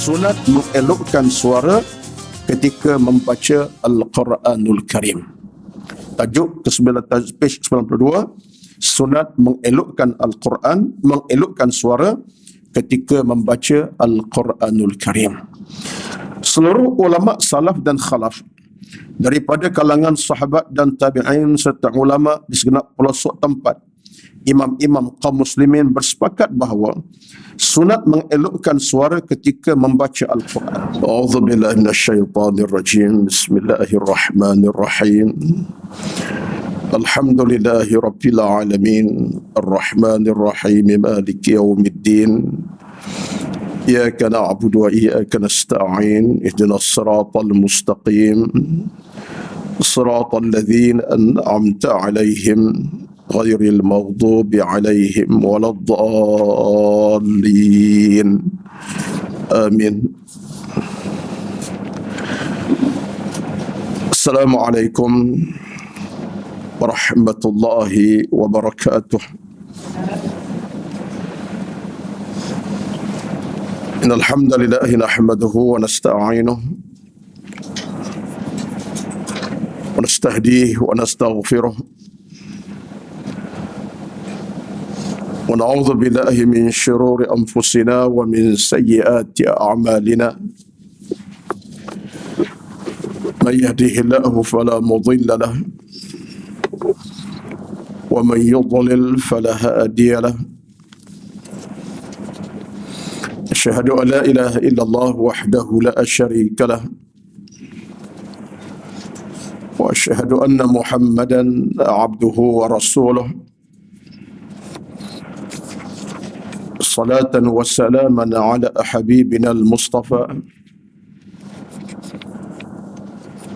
sunat mengelokkan suara ketika membaca Al-Quranul Karim. Tajuk page 92, sunat mengelokkan Al-Quran, mengelokkan suara ketika membaca Al-Quranul Karim. Seluruh ulama salaf dan khalaf daripada kalangan sahabat dan tabi'in serta ulama di segenap pelosok tempat, imam-imam kaum muslimin bersepakat bahawa sunat mengelokkan suara ketika membaca Al-Quran. A'udzubillahi minasyaitonirrajim. Bismillahirrahmanirrahim. Alhamdulillahi rabbil alamin. Arrahmanirrahim. Maliki yaumiddin. Iyyaka na'budu wa iyyaka nasta'in. Ihdinas siratal mustaqim. Siratal ladzina an'amta 'alaihim ghairil maghdubi 'alaihim waladdallin. Amin. Assalamualaikum warahmatullahi wabarakatuh. Innal hamdalillah nahmaduhu wa nasta'inuhu wa nastahdihi wa nastaghfiruh wa na'udzu billahi min shururi anfusina wa min sayyiati a'malina. Man yahdihillahu fala mudilla lahu wa man yudlil fala hadiya lahu. Asyhadu an la ilaha illallah wahdahu la syarika lah wa asyhadu anna Muhammadan abduhu wa rasuluh. Salatan wa salaman ala habibina al-Mustafa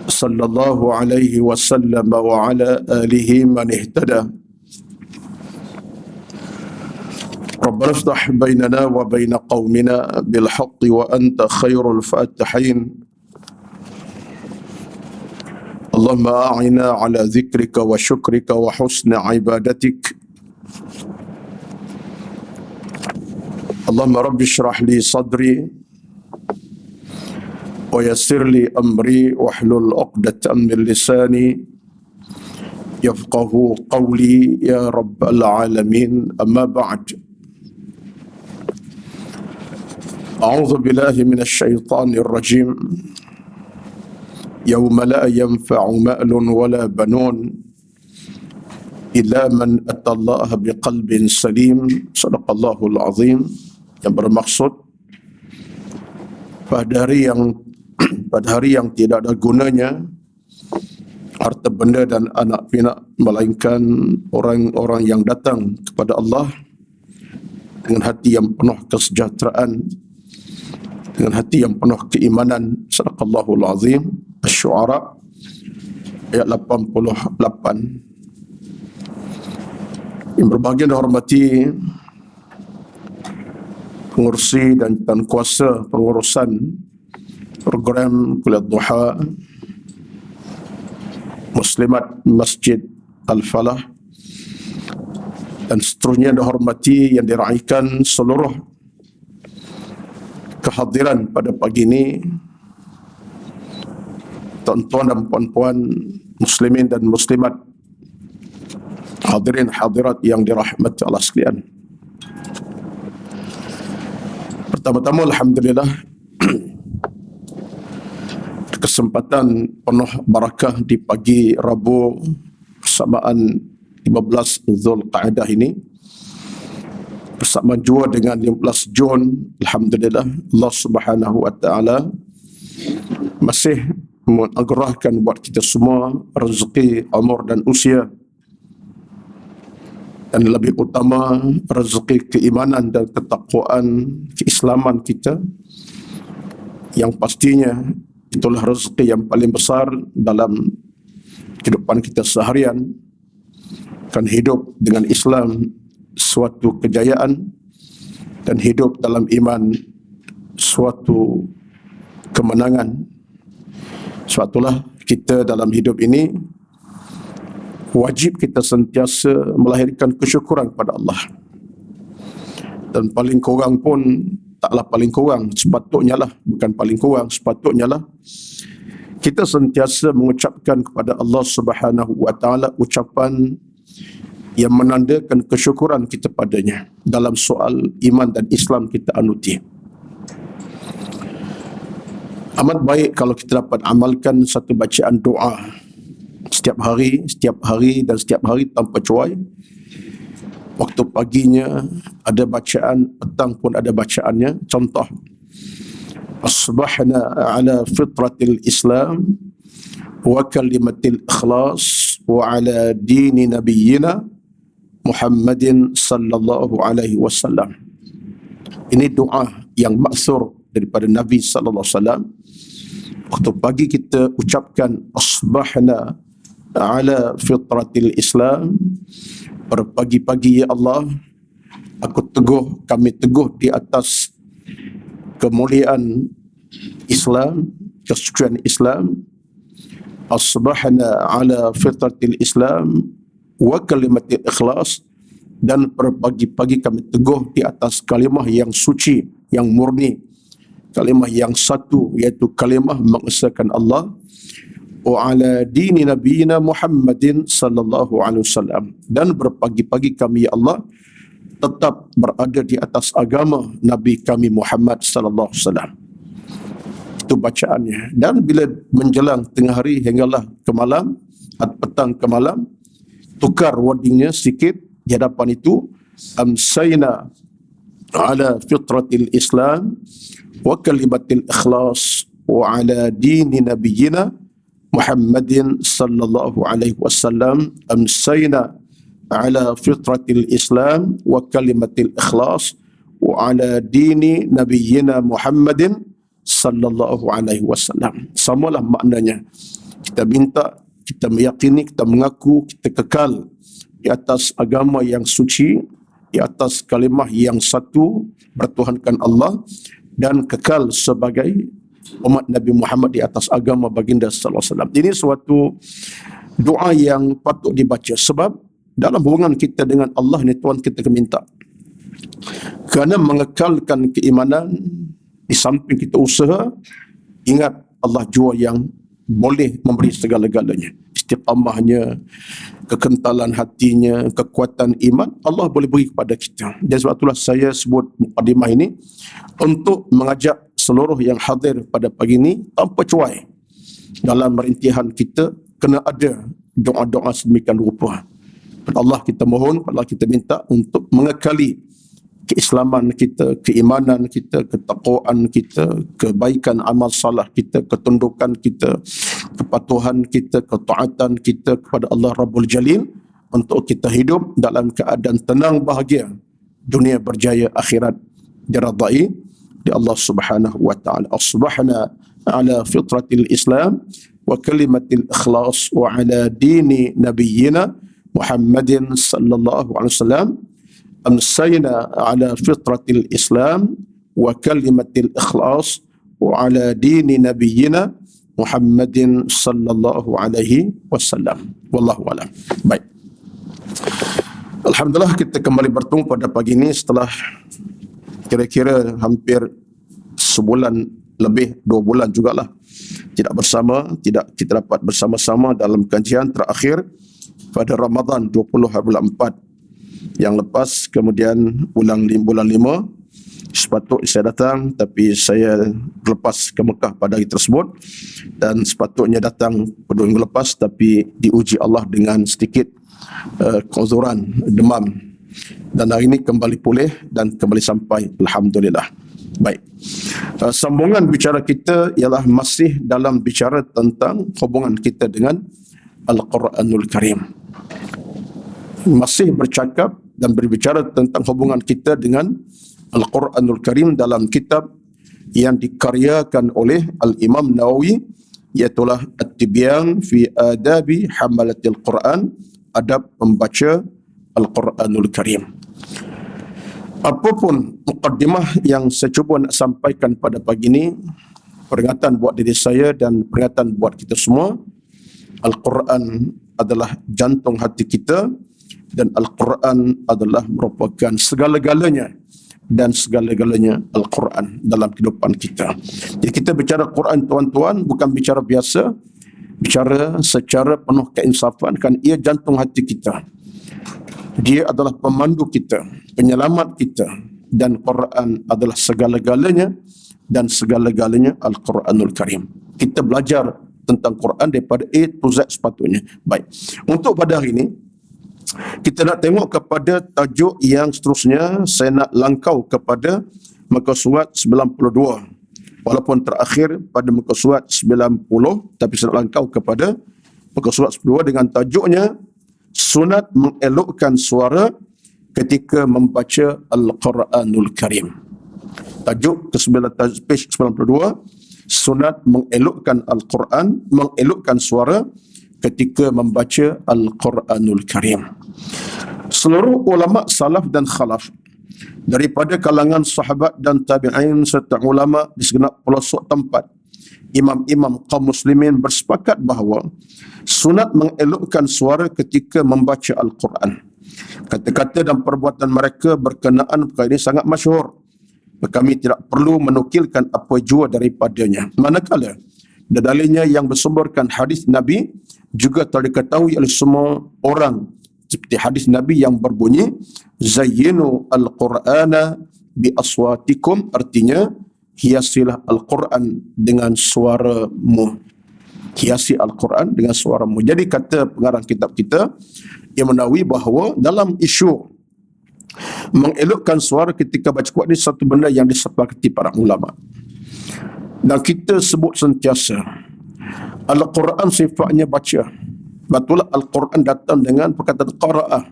sallallahu alaihi wasallam wa ala alihi man ihtada. ربنا افتح بيننا وبين قومنا بالحق وأنت خير الفاتحين. اللهم أعنا على ذكرك وشكرك وحسن عبادتك. اللهم رب اشرح لي صدري ويسر لي أمري واحلل عقدة من لساني يفقه قولي يا رب العالمين. أما بعد، أعوذ بالله من الشيطان الرجيم. يوم لا ينفع مال ولا بنون إلا من أتى الله بقلب سليم. صدق الله العظيم. Yang bermaksud pada hari yang tidak ada gunanya harta benda dan anak pinak, melainkan orang-orang yang datang kepada Allah dengan hati yang penuh kesejahteraan, dengan hati yang penuh keimanan. Sadaqallahul azim. Asy-Syu'ara ayat 88. Yang berbahagia dan hormati pengurusi dan kuasa pengurusan program Kuliah Duha Muslimat Masjid Al-Falah, dan seterusnya dihormati yang diraihkan seluruh kehadiran pada pagi ini, tuan-tuan dan puan-puan muslimin dan muslimat, hadirin hadirat yang dirahmati Allah sekalian. Pertama-tama alhamdulillah kesempatan penuh barakah di pagi Rabu bersamaan 15 Zulqa'dah ini, bersama jua dengan 15 Jun, alhamdulillah Allah Subhanahu wa taala masih menganugerahkan buat kita semua rezeki, umur dan usia, dan lebih utama rezeki keimanan dan ketakwaan, keislaman kita, yang pastinya itulah rezeki yang paling besar dalam kehidupan kita seharian. Kan hidup dengan Islam suatu kejayaan, dan hidup dalam iman suatu kemenangan. Sebab kita dalam hidup ini wajib kita sentiasa melahirkan kesyukuran kepada Allah. Dan paling kurang pun taklah paling kurang, sepatutnya lah, bukan paling kurang, sepatutnya lah kita sentiasa mengucapkan kepada Allah Subhanahu wa taala ucapan yang menandakan kesyukuran kita padanya dalam soal iman dan Islam kita anuti. Amat baik kalau kita dapat amalkan satu bacaan doa setiap hari dan setiap hari tanpa cuai. Waktu paginya ada bacaan, petang pun ada bacaannya. Contoh, asbahna ala fitratil Islam wa kalimatil ikhlas wa ala dini nabiyyina Muhammadin sallallahu alaihi wasallam. Ini doa yang maksur daripada Nabi sallallahu alaihi wasallam. Waktu pagi kita ucapkan asbahna ala fitratil Islam, pada pagi-pagi ya Allah, kami teguh di atas kemuliaan Islam, kesucian Islam. Asbahna ala fitratil Islam wa kalimatil ikhlas, dan pada pagi-pagi kami teguh di atas kalimah yang suci, yang murni, kalimah yang satu, iaitu kalimah mengesahkan Allah. Wa ala dini nabiyina Muhammadin sallallahu alaihi wasallam, dan berpagi-pagi kami ya Allah tetap berada di atas agama Nabi kami Muhammad sallallahu alaihi wasallam. Itu bacaannya. Dan bila menjelang tengah hari hinggalah ke malam, atau petang ke malam, tukar wordingnya sedikit di hadapan itu, amsayna ala fitratil Islam wa kalimatil ikhlas wa ala dini nabiyyina Muhammadin sallallahu alaihi wasallam. Amsayna ala fitratil Islam wa kalimatil ikhlas wa ala dini nabiyyina Muhammadin sallallahu alaihi wasallam. Samalah maknanya. Kita minta, kita meyakini, kita mengaku, kita kekal di atas agama yang suci, di atas kalimah yang satu, bertuhankan Allah, dan kekal sebagai umat Nabi Muhammad di atas agama baginda sallallahu alaihi wasallam. Ini suatu doa yang patut dibaca, sebab dalam hubungan kita dengan Allah ni Tuhan kita minta, kerana mengekalkan keimanan, di samping kita usaha, ingat Allah jua yang boleh memberi segala-galanya. Istiqamahnya, kekentalan hatinya, kekuatan iman, Allah boleh beri kepada kita. Dan sebab itulah saya sebut mukadimah ini untuk mengajak seluruh yang hadir pada pagi ini tanpa cuai, dalam merintihan kita kena ada doa-doa sedemikian rupa. Pada Allah kita mohon, pada Allah kita minta untuk mengekali keislaman kita, keimanan kita, ketakwaan kita, kebaikan amal salah kita, ketundukan kita, kepatuhan kita, ketaatan kita kepada Allah Rabbul Jalil, untuk kita hidup dalam keadaan tenang bahagia, dunia berjaya, akhirat diradai di Allah Subhanahu wa taala. Asbahna ala fitratil Islam wa kalimatil ikhlas wa ala dini nabiyyina Muhammadin sallallahu alaihi wasallam. Amsayna ala fitratil Islam wa kalimatil ikhlas wa ala dini nabiyyina Muhammadin sallallahu alaihi wasallam. Wallahu a'lam. Baik. Alhamdulillah, kita kembali bertemu pada pagi ini setelah kira-kira hampir sebulan lebih, 2 bulan jugalah tidak bersama, tidak kita dapat bersama-sama dalam kajian terakhir pada Ramadan 20/4 yang lepas. Kemudian bulan 5 sepatutnya saya datang, tapi saya terlepas ke Mekah pada hari tersebut, dan sepatutnya datang pada minggu lepas, tapi diuji Allah dengan sedikit keuzuran, demam, dan hari ini kembali pulih dan kembali sampai, alhamdulillah. Baik, sambungan bicara kita ialah masih dalam bicara tentang hubungan kita dengan Al-Quranul Karim. Masih bercakap dan berbicara tentang hubungan kita dengan Al-Quranul Karim dalam kitab yang dikaryakan oleh Al-Imam Nawawi, iaitulah At-Tibyan fi Adabi Hamalatil Quran, adab membaca Al-Quranul Karim. Apapun mukaddimah yang saya cuba nak sampaikan pada pagi ini, peringatan buat diri saya dan peringatan buat kita semua, Al-Quran adalah jantung hati kita, dan Al-Quran adalah merupakan segala-galanya dan segala-galanya Al-Quran dalam kehidupan kita. Jadi kita bicara Quran, tuan-tuan, bukan bicara biasa, bicara secara penuh keinsafan, kan ia jantung hati kita. Dia adalah pemandu kita, penyelamat kita, dan Quran adalah segala-galanya, dan segala-galanya Al-Quranul Karim. Kita belajar tentang Quran daripada A to Z sepatutnya. Baik, untuk pada hari ini kita nak tengok kepada tajuk yang seterusnya. Saya nak langkau kepada muka surat 92, walaupun terakhir pada muka surat 90, tapi saya nak langkau kepada muka surat 92 dengan tajuknya sunat mengelokkan suara ketika membaca Al-Quranul Karim. Tajuk page 92, sunat mengelokkan Al-Quran, mengelokkan suara ketika membaca Al-Quranul Karim. Seluruh ulama salaf dan khalaf daripada kalangan sahabat dan tabi'in serta ulama di segenap pelosok tempat, imam-imam kaum muslimin bersepakat bahawa sunat mengelokkan suara ketika membaca Al-Quran. Kata-kata dan perbuatan mereka berkenaan perkara ini sangat masyhur. Kami tidak perlu menukilkan apa jua daripadanya. Manakala dalilnya yang bersumberkan hadis Nabi juga telah diketahui oleh semua orang, seperti hadis Nabi yang berbunyi zayyinu al-Qur'ana bi aswatikum, artinya hiasilah Al-Quran dengan suaramu. Hiasi Al-Quran dengan suaramu. Jadi kata pengarang kitab kita yang Nawawi bahawa dalam isu mengelokkan suara ketika baca Quran ini satu benda yang disepakati para ulama. Dan kita sebut sentiasa Al-Quran sifatnya baca. Betul, Al-Quran datang dengan perkataan qara'ah.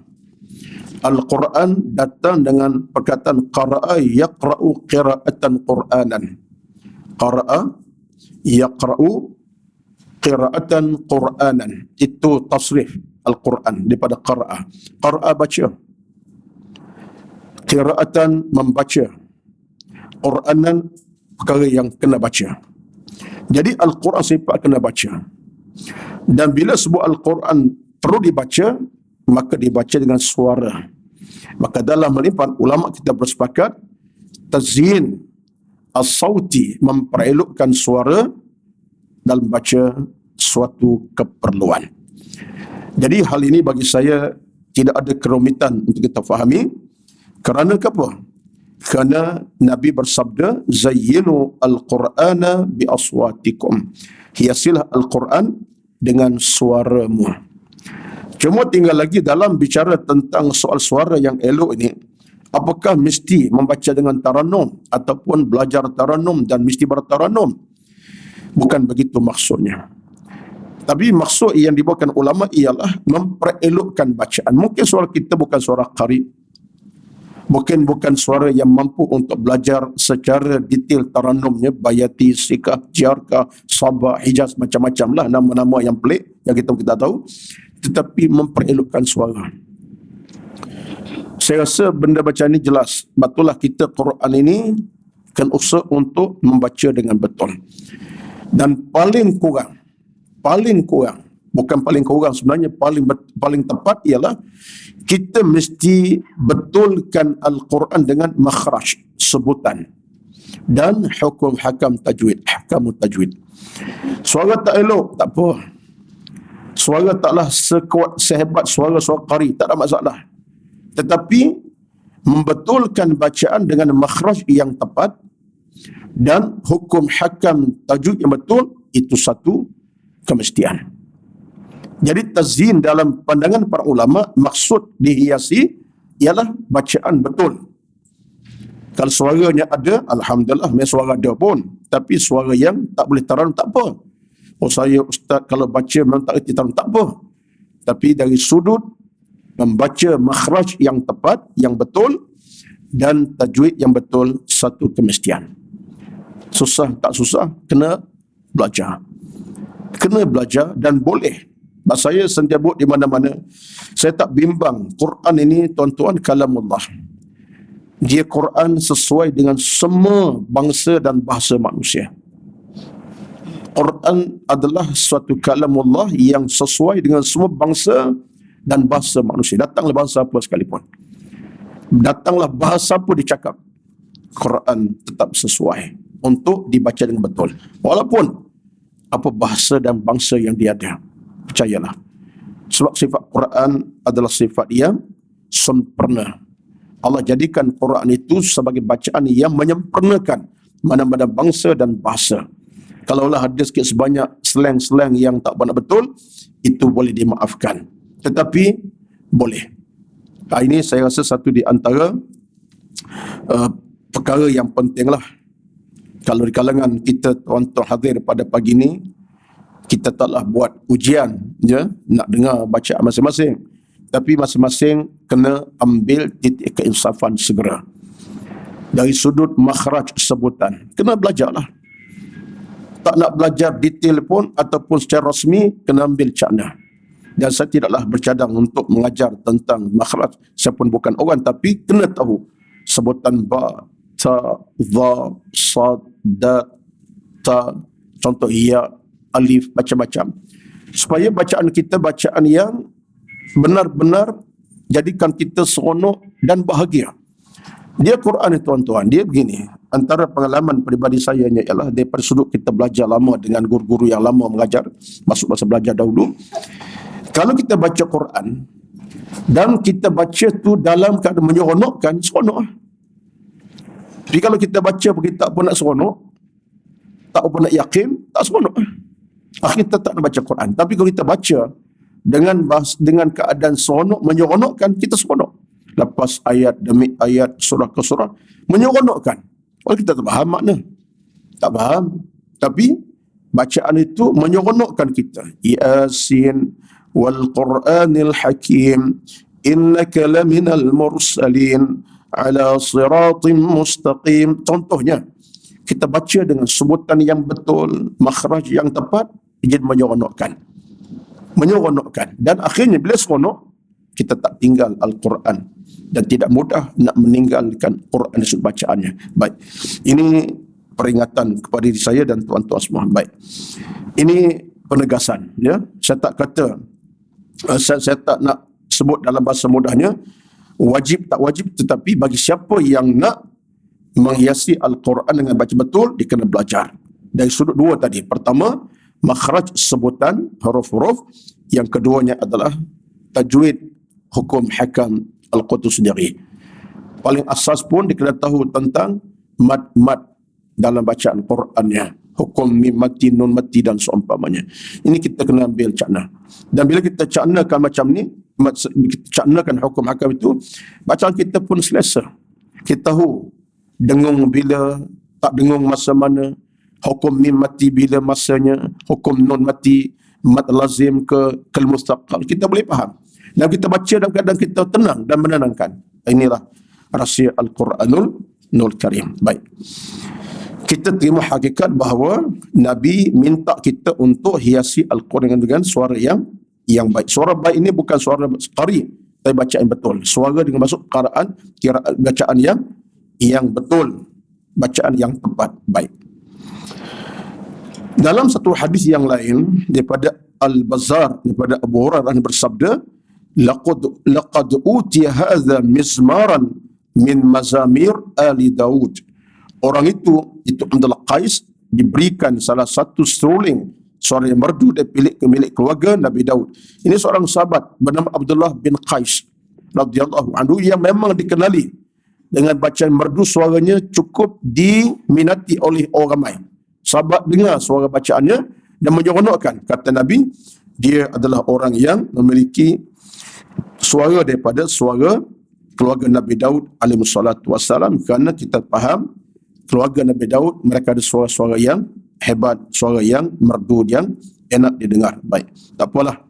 Al-Quran datang dengan perkataan qara'a yaqra'u qira'atan Qur'anan. Qara'a yaqra'u qira'atan Qur'anan. Itu tasrif Al-Quran daripada qara'a. Qara'a baca, qira'atan membaca, Qur'anan perkara yang kena baca. Jadi Al-Quran sifat kena baca. Dan bila sebuah Al-Quran perlu dibaca, maka dibaca dengan suara. Maka dalam melimpah ulama kita bersepakat tazyin as-sauti, memperelokkan suara dalam baca suatu keperluan. Jadi hal ini bagi saya tidak ada kerumitan untuk kita fahami. Kerana apa? Kerana Nabi bersabda zayyinu al-Qur'ana bi aswatikum, hiasilah Al-Quran dengan suaramu. Cuma tinggal lagi dalam bicara tentang soal suara yang elok ini, apakah mesti membaca dengan taranum ataupun belajar taranum dan mesti bertaranum? Bukan begitu maksudnya. Tapi maksud yang dibawakan ulama ialah memperelokkan bacaan. Mungkin suara kita bukan suara qari, bukan suara yang mampu untuk belajar secara detail taranumnya, bayati, sikah, jarkah, sabah, hijaz, macam-macam lah nama-nama yang pelik yang kita tahu, tetapi memperelokkan suara. Saya rasa benda bacaan ini jelas. Betullah kita Quran ini kan usaha untuk membaca dengan betul. Dan paling kurang, bukan paling kurang sebenarnya, paling tepat ialah kita mesti betulkan Al-Quran dengan makhraj, sebutan, dan hakam tajwid. Suara tak elok, tak apa. Suara taklah sehebat suara qari, tak ada masalah. Tetapi membetulkan bacaan dengan makhraj yang tepat dan hukum hakam tajwid yang betul, itu satu kemestian. Jadi tazyin dalam pandangan para ulama, maksud dihiasi ialah bacaan betul. Kalau suaranya ada, alhamdulillah, memang suara ada pun. Tapi suara yang tak boleh taranum, tak apa. Oh, saya ustaz kalau baca memang tak reti taranum, tak apa. Tapi dari sudut membaca makhraj yang tepat, yang betul, dan tajwid yang betul, satu kemestian. Susah tak susah, kena belajar. Dan boleh. Saya sentiasa di mana-mana, saya tak bimbang. Quran ini, tuan-tuan, kalamullah. Dia Quran sesuai dengan semua bangsa dan bahasa manusia. Quran adalah suatu kalamullah yang sesuai dengan semua bangsa dan bahasa manusia. Datanglah bangsa apa sekalipun, datanglah bahasa apa dicakap, Quran tetap sesuai untuk dibaca dengan betul. Walaupun apa bahasa dan bangsa yang dia ada. Percayalah. Sebab sifat Quran adalah sifat yang sempurna. Allah jadikan Quran itu sebagai bacaan yang menyempurnakan mana-mana bangsa dan bahasa. Kalaulah ada sikit sebanyak slang-slang yang tak benar betul, itu boleh dimaafkan. Tetapi boleh. Ini saya rasa satu di antara perkara yang pentinglah. Kalau di kalangan kita tuan-tuan hadir pada pagi ini, kita taklah buat ujian je, nak dengar bacaan masing-masing. Tapi masing-masing kena ambil titik keinsafan segera. Dari sudut makhraj sebutan, kena belajarlah. Tak nak belajar detail pun ataupun secara rasmi, kena ambil cakna. Dan saya tidaklah bercadang untuk mengajar tentang makhraj. Saya pun bukan orang, tapi kena tahu sebutan ba, ta, dha, sad, dat, ta, contoh ya, alif, macam-macam. Supaya bacaan kita bacaan yang benar-benar jadikan kita seronok dan bahagia. Dia Quran ni tuan-tuan, dia begini. Antara pengalaman peribadi saya ialah daripada sudut kita belajar lama dengan guru-guru yang lama mengajar, masuk masa belajar dahulu. Kalau kita baca Quran dan kita baca tu dalam keadaan menyeronokkan, seronok. Tapi kalau kita baca begitu tak pun nak seronok, tak pun nak yakin, tak seronok. Kita tak nak baca Quran. Tapi kalau kita baca dengan keadaan seronok, menyeronokkan, kita seronok. Lepas ayat demi ayat, surah ke surah, menyeronokkan. Kalau kita tak faham makna, tak faham. Tapi bacaan itu menyeronokkan kita. Yasin wal Qur'anil Hakim, innaka laminal mursalin ala siratim mustaqim. Contohnya, kita baca dengan sebutan yang betul, makhraj yang tepat, jadi menyeronokkan. Menyeronokkan. Dan akhirnya bila seronok, kita tak tinggal Al-Quran. Dan tidak mudah nak meninggalkan Quran dari sudut bacaannya. Baik. Ini peringatan kepada diri saya dan tuan-tuan semua. Baik. Ini penegasan. Ya. Saya tak kata, saya tak nak sebut dalam bahasa mudahnya, wajib tak wajib, tetapi bagi siapa yang nak menghiasi Al-Quran dengan baca betul, dia kena belajar. Dari sudut dua tadi. Pertama, makhraj sebutan, huruf-huruf. Yang keduanya adalah tajwid, hukum hakam Al-Qutus sendiri. Paling asas pun dia kena tahu tentang mad-mad dalam bacaan Qurannya. Hukum mim mati, nun mati dan seumpamanya. Ini kita kena ambil cakna. Dan bila kita caknakan macam ni, kita caknakan hukum hakam itu, bacaan kita pun selesa. Kita tahu dengung bila, tak dengung masa mana, hukum mim mati bila masanya, hukum nun mati, mad lazim ke kal mustaqal. Kita boleh faham. Dan kita baca dalam keadaan kita tenang dan menenangkan. Inilah rahsia Al-Quranul Karim. Baik. Kita terima hakikat bahawa Nabi minta kita untuk hiasi Al-Quran dengan suara yang baik. Suara baik ini bukan suara qari, tapi bacaan betul. Suara dengan masuk qara'an, bacaan yang betul. Bacaan yang tepat. Baik. Dalam satu hadis yang lain daripada Al-Bazzar, daripada Abu Hurairah bersabda, laqad utiya hadza mizmaran min mazamir ali Daud. Orang itu adalah Qais, diberikan salah satu seruling suara yang merdu dari milik keluarga Nabi Daud. Ini seorang sahabat bernama Abdullah bin Qais radhiyallahu anhu yang memang dikenali dengan bacaan merdu, suaranya cukup diminati oleh orang ramai. Sahabat dengar suara bacaannya dan menyeronokkan. Kata Nabi, dia adalah orang yang memiliki suara daripada suara keluarga Nabi Daud alaihi salatu wassalam, kerana kita faham keluarga Nabi Daud mereka ada suara-suara yang hebat, suara yang merdu, yang enak didengar. Baik, tak apalah,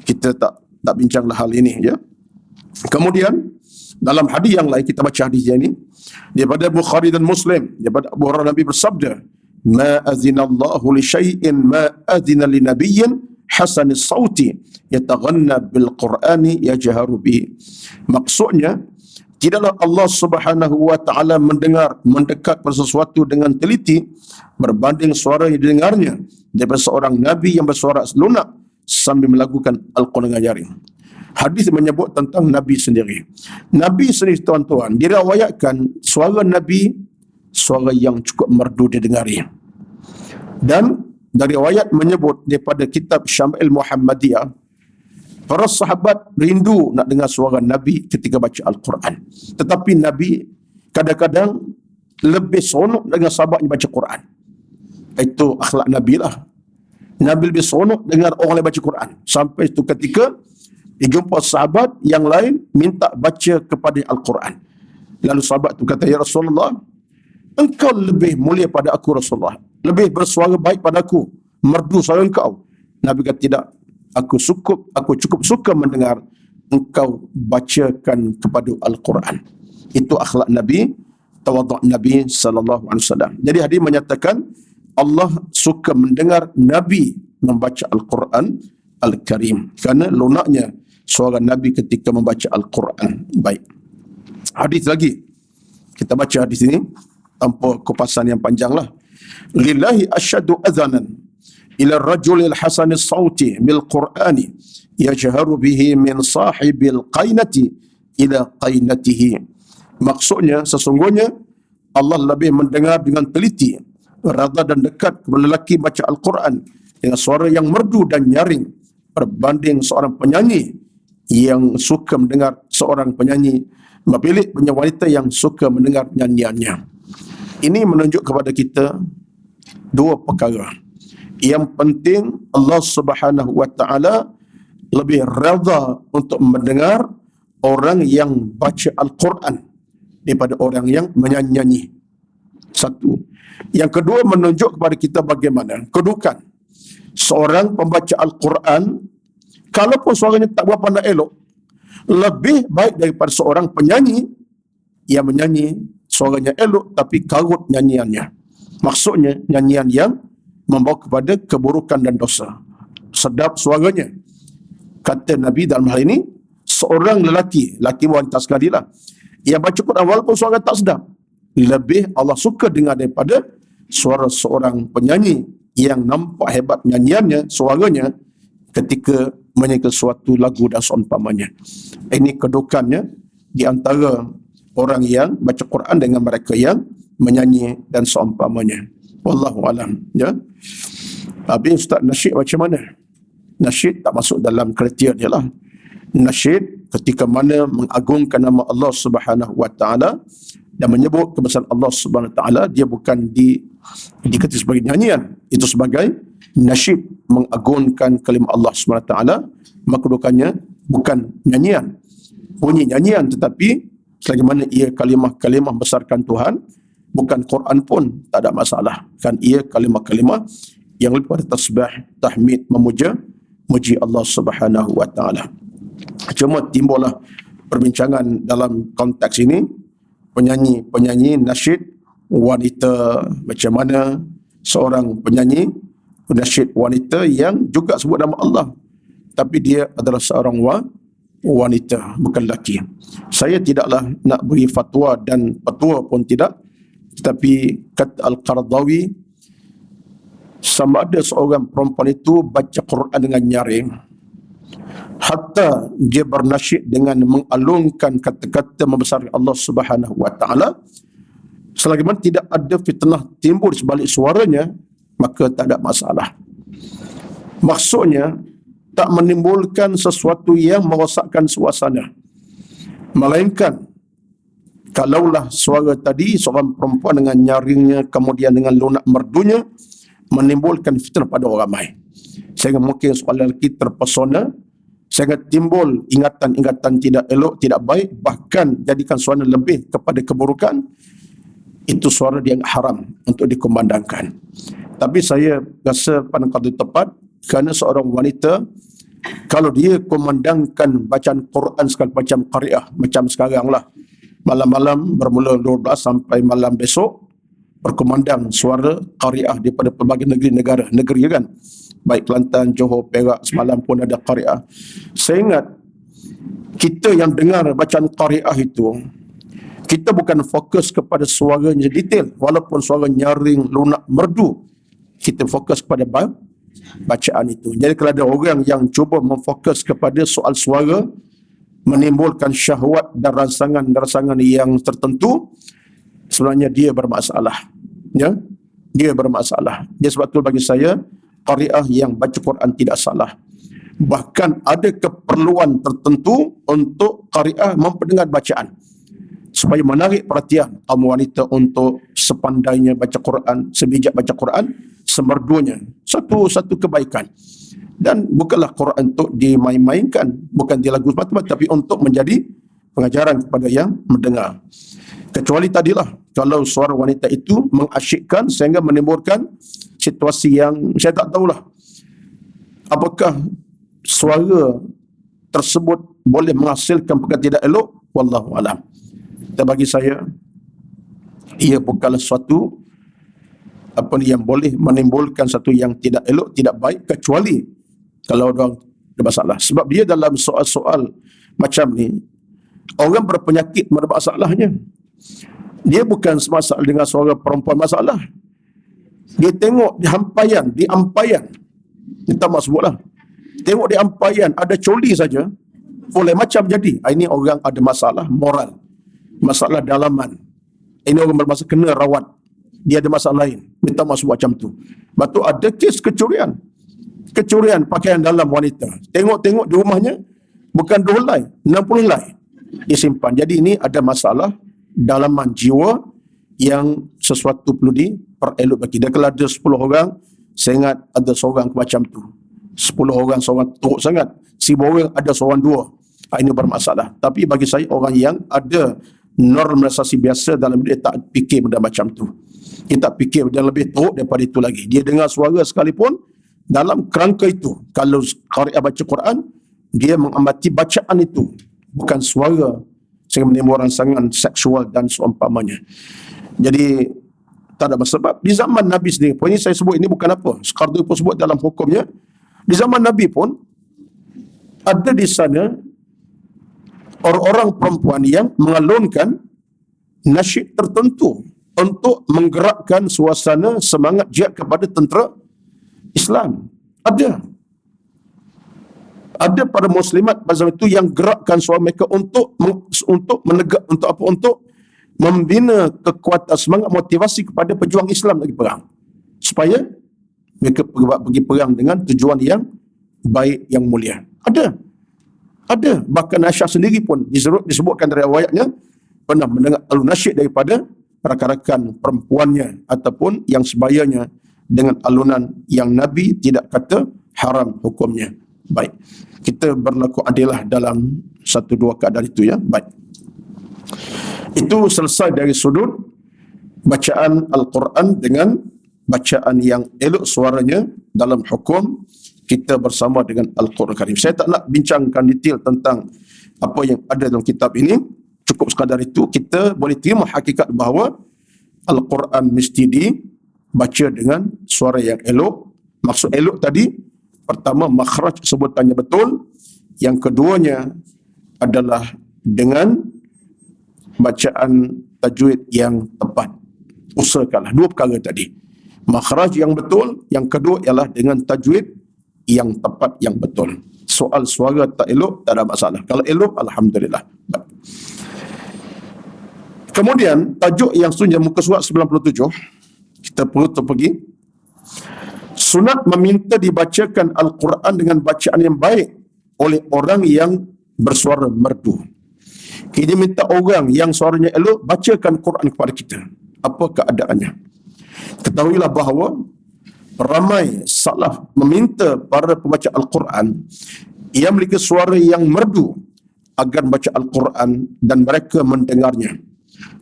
kita tak bincanglah hal ini ya. Kemudian dalam hadis yang lain, kita baca hadis ini daripada Bukhari dan Muslim, daripada Abu Hurairah, Nabi bersabda, ma azinallahu li syai'in ma azina li nabiyyin hasanis sauti yataghanna bil qur'ani yajharu bihi. Maksudnya, tidaklah Allah Subhanahu wa taala mendekat pada sesuatu dengan teliti berbanding suara yang didengarnya daripada seorang nabi yang bersuara lunak sambil melakukan Al-Quran dengan jaring. Hadis menyebut tentang Nabi sendiri. Nabi sendiri, tuan-tuan, diriwayatkan suara Nabi suara yang cukup merdu didengari. Dan dari riwayat menyebut daripada kitab Syama'il Muhammadiyah, para sahabat rindu nak dengar suara Nabi ketika baca Al-Quran. Tetapi Nabi kadang-kadang lebih seronok dengan sahabatnya baca Quran. Itu akhlak Nabi lah. Nabi lebih seronok dengar orang lain baca Quran. Sampai itu ketika dia jumpa sahabat yang lain minta baca kepada Al-Quran. Lalu sahabat itu kata, "Ya Rasulullah, engkau lebih mulia pada aku Rasulullah. Lebih bersuara baik pada aku. Merdu suara engkau." Nabi kata, "Tidak. Aku cukup suka mendengar engkau bacakan kepada Al-Quran." Itu akhlak Nabi, tawaduk Nabi sallallahu alaihi wasallam. Jadi hadis menyatakan Allah suka mendengar Nabi membaca Al-Quran Al-Karim kerana lunaknya suara Nabi ketika membaca Al-Quran. Baik. Hadis lagi. Kita baca hadis ini tanpa kupasan yang panjang lah. Lillahi asyadu adhanan ila rajulil hasanis sawti bil Qur'ani yajharu bihi min sahibil qainati ila qainatihi. Maksudnya, sesungguhnya Allah lebih mendengar dengan teliti, rada dan dekat kepada lelaki baca Al-Quran dengan suara yang merdu dan nyaring berbanding seorang penyanyi yang suka mendengar seorang penyanyi memilih penyanyi wanita yang suka mendengar nyanyiannya. Ini menunjuk kepada kita dua perkara. Yang penting, Allah Subhanahu wa taala lebih redha untuk mendengar orang yang baca Al-Quran daripada orang yang menyanyi. Satu. Yang kedua, menunjuk kepada kita bagaimana kedudukan seorang pembaca Al-Quran, kalaupun suaranya tak berapa nak elok, lebih baik daripada seorang penyanyi yang menyanyi suaranya elok tapi karut nyanyiannya. Maksudnya nyanyian yang membawa kepada keburukan dan dosa. Sedap suaranya. Kata Nabi dalam hal ini, seorang lelaki wanita sekalilah, yang baca Quran walaupun suara tak sedap, lebih Allah suka dengar daripada suara seorang penyanyi yang nampak hebat nyanyiannya, suaranya ketika menyanyikan suatu lagu dan seumpamanya. Ini kedudukannya di antara orang yang baca Quran dengan mereka yang menyanyi dan seumpamanya. Wallahu alam. Ya. Habis Ustaz, nasyid macam mana? Nasyid tak masuk dalam kriteria dia lah. Nasyid ketika mana mengagungkan nama Allah Subhanahu wa taala dan menyebut kebesaran Allah Subhanahu wa taala, dia bukan dikata sebagai nyanyian, itu sebagai nasyid, mengagungkan kalimah Allah Subhanahu wa taala, maka kedudukannya bukan nyanyian. Bunyi nyanyian tetapi selagi mana ia kalimah-kalimah besarkan Tuhan, bukan Quran pun tak ada masalah. Kan ia kalimah-kalimah yang lebih pada tasbih, tahmid, muji Allah Subhanahu wa taala. Cuma timbullah perbincangan dalam konteks ini, penyanyi nasyid wanita, macam mana seorang penyanyi nasyid wanita yang juga sebut nama Allah tapi dia adalah seorang wanita, bukan lelaki. Saya tidaklah nak beri fatwa dan petua pun tidak, tetapi kata Al-Qaradawi, sama ada seorang perempuan itu baca Quran dengan nyaring, hatta dia bernasyid dengan mengalungkan kata-kata membesarkan Allah Subhanahu wa taala, selagi mana tidak ada fitnah timbul di sebalik suaranya, maka tak ada masalah. Maksudnya tak menimbulkan sesuatu yang merosakkan suasana, melainkan kalaulah suara tadi seorang perempuan dengan nyaringnya kemudian dengan lunak merdunya menimbulkan fitnah pada orang ramai, sehingga mungkin seorang lelaki terpesona, sehingga timbul ingatan-ingatan tidak elok, tidak baik, bahkan jadikan suara lebih kepada keburukan, itu suara yang haram untuk dikumandangkan. Tapi saya rasa pandang itu tepat, kerana seorang wanita kalau dia kumandangkan bacaan Quran sekali macam qariah, macam sekarang lah, malam-malam bermula 12 sampai malam besok berkumandang suara qariah daripada pelbagai negeri kan, baik Kelantan, Johor, Perak, semalam pun ada qariah. Saya ingat kita yang dengar bacaan qariah itu, kita bukan fokus kepada suaranya detail, walaupun suara nyaring, lunak, merdu, kita fokus kepada bacaan itu. Jadi kalau ada orang yang cuba memfokus kepada soal suara, menimbulkan syahwat dan rangsangan-rangsangan yang tertentu, sebenarnya dia bermasalah. Ya, dia bermasalah. Jadi sebab itu bagi saya, qari'ah yang baca Quran tidak salah. Bahkan ada keperluan tertentu untuk qari'ah memperdengar bacaan, supaya menarik perhatian kaum wanita untuk sepandainya baca Quran, sebijak baca Quran, semerdunya. Satu kebaikan. Dan bukanlah Quran untuk dimain-mainkan, bukan di lagu semata-mata, tapi untuk menjadi pengajaran kepada yang mendengar. Kecuali tadilah, kalau suara wanita itu mengasyikkan sehingga menimbulkan situasi yang saya tak tahulah apakah suara tersebut boleh menghasilkan perkara tidak elok, wallahu alam. Dan bagi saya, ia bukanlah suatu yang boleh menimbulkan satu yang tidak elok, tidak baik, kecuali kalau orang ada masalah. Sebab dia dalam soal-soal macam ni, orang berpenyakit ada masalahnya. Dia bukan masalah dengan suara perempuan masalah. Dia tengok di ampayan. Kita maksud sebutlah. Tengok di ampayan, ada coli saja, boleh macam jadi. Ini orang ada masalah moral, masalah dalaman. Ini orang bermasalah kena rawat. Dia ada masalah lain. Minta masuk macam tu. Lepas tu ada kes kecurian. Kecurian pakaian dalam wanita. Tengok di rumahnya, bukan 2 helai, 60 helai disimpan. Jadi ini ada masalah dalaman jiwa yang sesuatu perlu diperelok bagi. Dan kalau ada 10 orang, saya ingat ada seorang macam tu. 10 orang seorang teruk sangat. 1000 orang ada seorang 2. Ini bermasalah. Tapi bagi saya, orang yang ada normalisasi biasa dalam dia tak fikir benda macam tu. Dia tak fikir benda lebih teruk daripada itu lagi. Dia dengar suara sekalipun, dalam kerangka itu, kalau qari'ah baca Quran, dia mengamati bacaan itu, bukan suara sehingga menimbulkan rangsangan seksual dan seumpamanya. Jadi tak ada sebab di zaman Nabi sendiri pun, ini saya sebut ini bukan apa, Sekardu pun sebut dalam hukumnya, di zaman Nabi pun ada di sana orang-orang perempuan yang mengalunkan nasyid tertentu untuk menggerakkan suasana semangat jihad kepada tentera Islam. Ada para muslimat pada zaman itu yang gerakkan suara mereka untuk menegak, untuk membina kekuatan semangat motivasi kepada pejuang Islam lagi perang, supaya mereka pergi perang dengan tujuan yang baik, yang mulia. Ada. Bahkan Aisyah sendiri pun disebutkan dari riwayatnya pernah mendengar alun nasyid daripada rakan-rakan perempuannya ataupun yang sebayanya dengan alunan yang Nabi tidak kata haram hukumnya. Baik. Kita berlaku adilah dalam 1-2 keadaan itu, ya. Baik. Itu selesai dari sudut bacaan Al-Quran dengan bacaan yang elok suaranya dalam hukum kita bersama dengan Al-Quran Karim. Saya tak nak bincangkan detail tentang apa yang ada dalam kitab ini. Cukup sekadar itu, kita boleh terima hakikat bahawa Al-Quran mesti dibaca dengan suara yang elok. Maksud elok tadi, pertama makhraj sebutannya betul. Yang keduanya adalah dengan bacaan tajwid yang tepat. Usahakanlah 2 perkara tadi. Makhraj yang betul, yang kedua ialah dengan tajwid yang tepat, yang betul. Soal suara tak elok, tak ada masalah. Kalau elok, alhamdulillah. Kemudian tajuk yang seterusnya, muka surat 97, kita perlu terpergi. Sunat meminta dibacakan Al-Quran dengan bacaan yang baik oleh orang yang bersuara merdu. Kita minta orang yang suaranya elok bacakan Quran kepada kita. Apa keadaannya? Ketahuilah bahawa ramai salaf meminta para pembaca Al-Quran yang memiliki suara yang merdu agar membaca Al-Quran dan mereka mendengarnya.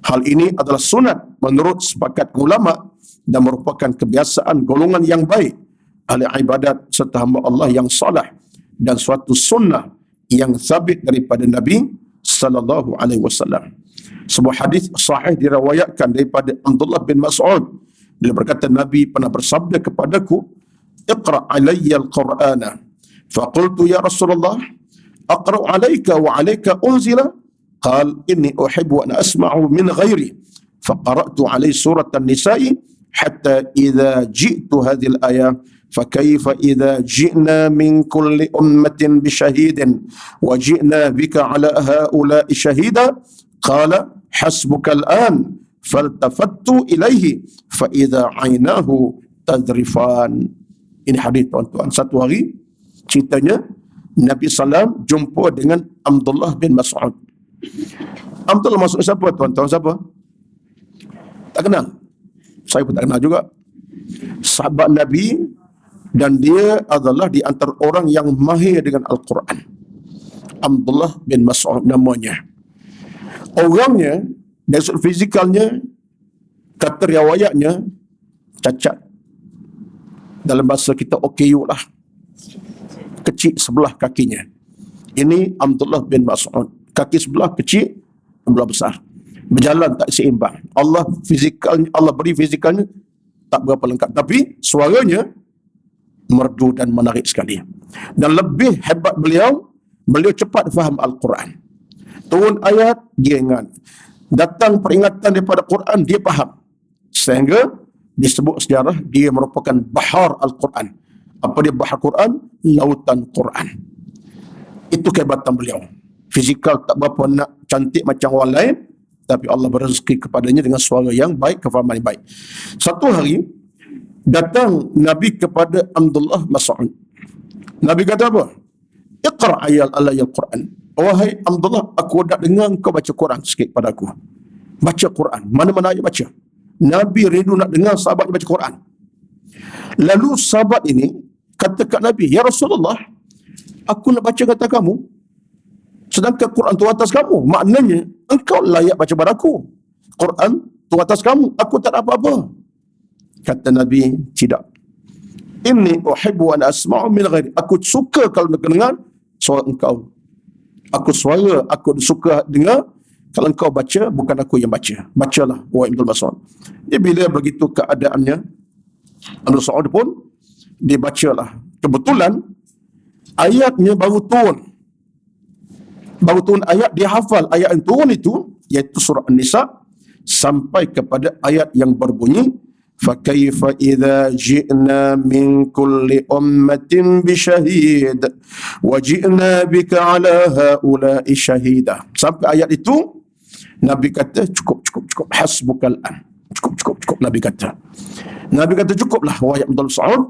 Hal ini adalah sunat menurut sepakat ulama dan merupakan kebiasaan golongan yang baik, ahli ibadat serta hamba Allah yang salah, dan suatu sunnah yang sabit daripada Nabi sallallahu alaihi wasallam. Sebuah hadis sahih diriwayatkan daripada Abdullah bin Mas'ud. Dia berkata, Nabi pernah bersabda kepadaku, "Iqra' alayya al-Qur'ana." Faqultu, "Ya Rasulullah, aqra'u alayka wa alayka unzila?" Qal, "Inni uhibbu an asma'u min ghairi." Faqara'tu alayhi surat an-Nisa'i hatta idza ji'tu hadhil ayah fakaifa idza ji'na min kulli ummatin bisyahidin wa ji'na bika ala haula'i syahida qala hasbuka al'an faltafattu ilaihi fa idza 'ainahu tadrifan. Ini hadis tuan-tuan. Satu hari ceritanya Nabi SAW jumpa dengan Abdullah bin Mas'ud. Abdullah Mas'ud siapa tuan-tuan? Siapa? Tak kenal? Saya pun tak kenal juga. Sahabat Nabi, dan dia adalah di antara orang yang mahir dengan Al-Quran. Abdullah bin Mas'ud namanya. Orangnya, dari sudut fizikalnya, kata riwayatnya, cacat. Dalam bahasa kita OKU lah. Kecil sebelah kakinya. Ini Abdullah bin Mas'ud. Kaki sebelah kecil, sebelah besar. Berjalan tak seimbang. Allah beri fizikalnya tak berapa lengkap. Tapi suaranya merdu dan menarik sekali. Dan lebih hebat beliau cepat faham Al-Quran. Turun ayat, dia ingat. Datang peringatan daripada Quran, dia faham. Sehingga disebut sejarah, dia merupakan bahar Al-Quran. Apa dia bahar Quran? Lautan Quran. Itu kehebatan beliau. Fizikal tak berapa nak cantik macam orang lain, tapi Allah berezeki kepadanya dengan suara yang baik, kefahaman yang baik. Satu hari, datang Nabi kepada Abdullah Mas'ud. Nabi kata apa? Iqra' ayat Quran. Wahai Abdullah, aku nak dengar kau baca Quran sikit pada aku. Baca Quran. Mana-mana ayat baca. Nabi rindu nak dengar sahabat baca Quran. Lalu sahabat ini kata kat Nabi, ya Rasulullah, aku nak baca kata kamu, sedangkan Quran tu atas kamu. Maknanya, engkau layak baca pada aku. Quran tu atas kamu, aku tak ada apa-apa. Kata Nabi, tidak. Inni uhibbu an asma'u min ghairi. Aku suka kalau nak dengar suara engkau. Aku suka dengar kalau engkau baca, bukan aku yang baca. Bacalah, wahai Ibnu Mas'ud. Dia bila begitu keadaannya, Ibnu Mas'ud pun dia bacalah. Kebetulan ayatnya baru turun ayat, dia hafal ayat yang turun itu, iaitu surah An-Nisa, sampai kepada ayat yang berbunyi فَكَيْفَ إِذَا جِئْنَا مِنْ كُلِّ أُمَّةٍ بِشَهِيدٍ وَجِئْنَا بِكَ عَلَى هَؤُلَاءِ شَهِيدًا. Sampai ayat itu, Nabi kata, cukup. Hasbukal an. Cukup. Nabi kata cukuplah, wahai Abdullah Mas'ud.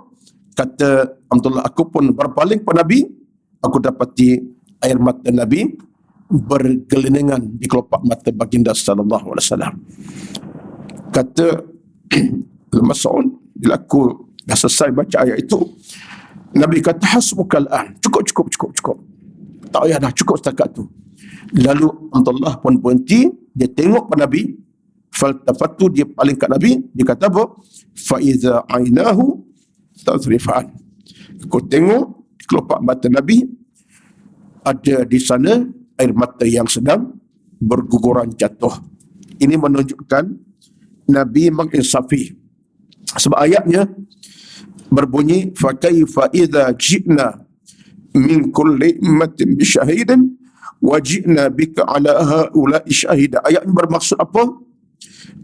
Kata Abdullah, aku pun berpaling kepada Nabi. Aku dapati air mata Nabi bergelingan di kelopak mata baginda sallallahu alaihi wasallam. Kata Mas'ud, bila aku dah selesai baca ayat itu, Nabi kata hasbukal an. Cukup. Tak payah dah, cukup setakat tu. Lalu Abdullah pun berhenti, dia tengok pada Nabi, faltafatu, dia paling kat Nabi, dia kata apa? Fa iza ainahu tazrifan. Aku tengok di kelopak mata Nabi ada di sana air mata yang sedang berguguran jatuh. Ini menunjukkan Nabi menginsafi. Sebab ayatnya berbunyi fa kaifa idza ji'na min kulli ummatin bisyahidin wa ji'na bika ala haula'i syahida. Ayat ini bermaksud apa?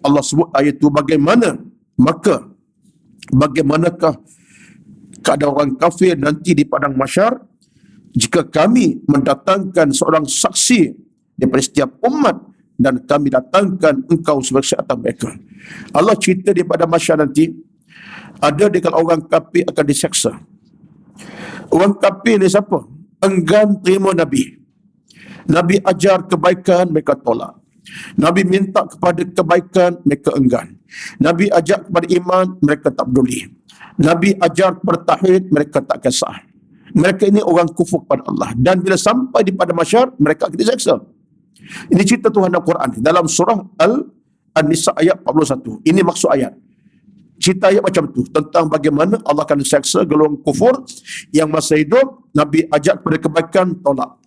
Allah sebut ayat itu bagaimanakah keadaan orang kafir nanti di padang mahsyar jika kami mendatangkan seorang saksi daripada setiap umat dan kami datangkan engkau sebagai saksi atas mereka. Allah cerita di pada mahsyar nanti, ada di kalangan orang kafir akan diseksa. Orang kafir ni siapa? Enggan terima Nabi. Nabi ajar kebaikan, mereka tolak. Nabi minta kepada kebaikan, mereka enggan. Nabi ajak kepada iman, mereka tak peduli. Nabi ajar kepada tauhid, mereka tak kisah. Mereka ini orang kufur kepada Allah. Dan bila sampai di pada mahsyar, mereka akan diseksa. Ini cerita Tuhan Al-Quran dalam surah An-Nisa ayat 41. Ini maksud ayat. Cerita ayat macam tu tentang bagaimana Allah akan seksa golongan kufur yang masa hidup. Nabi ajak kepada kebaikan, tolak.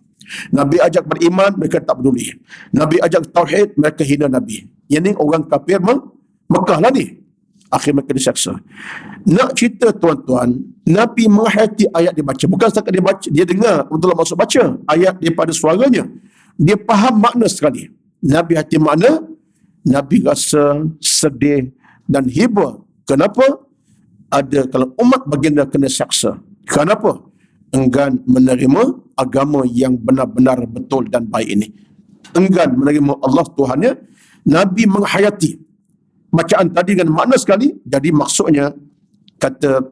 Nabi ajak beriman, mereka tak peduli. Nabi ajak tauhid, mereka hina Nabi. Yang ni orang kafir Mekah lah ni. Akhir mereka diseksa. Nak cerita tuan-tuan, Nabi menghayati ayat dia baca. Bukan setakat dia baca, dia dengar betul maksud baca ayat daripada suaranya. Dia faham makna sekali. Nabi hati makna, Nabi rasa sedih dan hibah Kenapa? Ada kalau umat baginda kena saksa. Kenapa? Enggan menerima agama yang benar-benar betul dan baik ini. Enggan menerima Allah Tuhannya. Nabi menghayati bacaan tadi dengan makna sekali. Jadi maksudnya, kata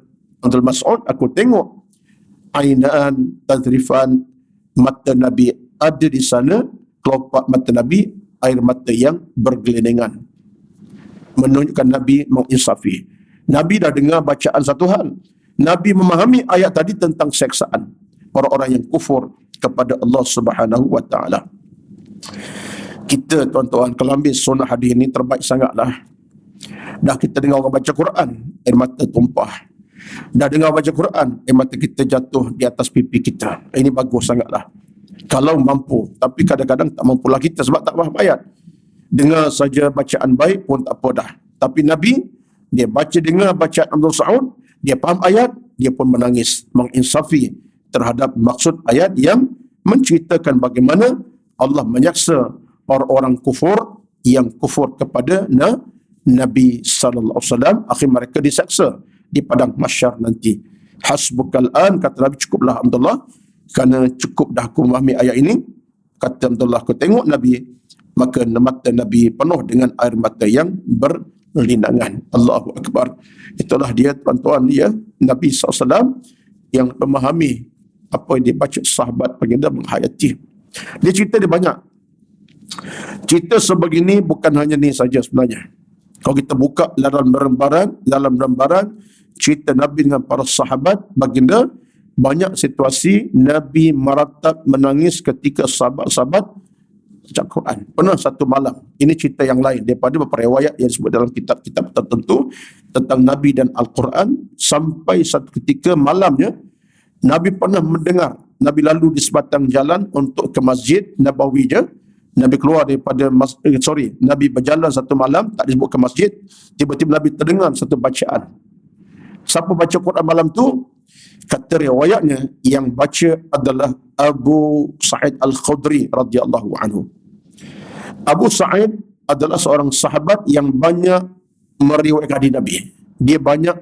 Abdul Mas'ud, aku tengok ainaan tadrifan, mata Nabi ada di sana, kelopak mata Nabi air mata yang bergelenengan, menunjukkan Nabi menginsafi. Nabi dah dengar bacaan satu hal. Nabi memahami ayat tadi tentang seksaan orang-orang yang kufur kepada Allah Subhanahu wa taala. Kita tuan-tuan, kalau ambil sunnah hadis ini terbaik sangatlah. Dah kita dengar orang baca Quran, air mata tumpah. Dah dengar baca Quran, air mata kita jatuh di atas pipi kita. Ini bagus sangatlah. Kalau mampu, tapi kadang-kadang tak mampulah kita sebab tak faham ayat. Dengar saja bacaan baik pun tak apa dah. Tapi Nabi, dia baca dengar bacaan Abdul Sa'ud, dia faham ayat, dia pun menangis, menginsafi terhadap maksud ayat yang menceritakan bagaimana Allah menyaksa orang-orang kufur yang kufur kepada Nabi sallallahu alaihi wasallam. Akhir mereka disaksa di padang mahsyar nanti. Hasbukal an, kata Nabi, cukuplah Abdullah, kerana cukup dah aku memahami ayat ini. Kata Abdullah, aku tengok Nabi, maka mata Nabi penuh dengan air mata yang berlinangan. Allahu Akbar. Itulah dia tuan-tuan, dia Nabi SAW yang memahami apa yang dia baca sahabat baginda, menghayati. Dia cerita dia banyak. Cerita sebegini bukan hanya ni saja sebenarnya. Kalau kita buka dalam lembaran cerita Nabi dengan para sahabat baginda, banyak situasi Nabi meratap menangis ketika sahabat-sahabat baca Quran. Pernah satu malam, ini cerita yang lain daripada beberapa riwayat yang disebut dalam kitab-kitab tertentu tentang Nabi dan Al-Quran. Sampai satu ketika malamnya, Nabi pernah mendengar, Nabi lalu di sebatang jalan untuk ke Masjid Nabawi je. Nabi keluar daripada Nabi berjalan satu malam, tak disebut ke masjid. Tiba-tiba Nabi terdengar satu bacaan. Siapa baca Quran malam tu? Kata riwayatnya, yang baca adalah Abu Sa'id Al-Khudri radhiyallahu anhu. Abu Sa'id adalah seorang sahabat yang banyak meriwayatkan hadis Nabi. Dia banyak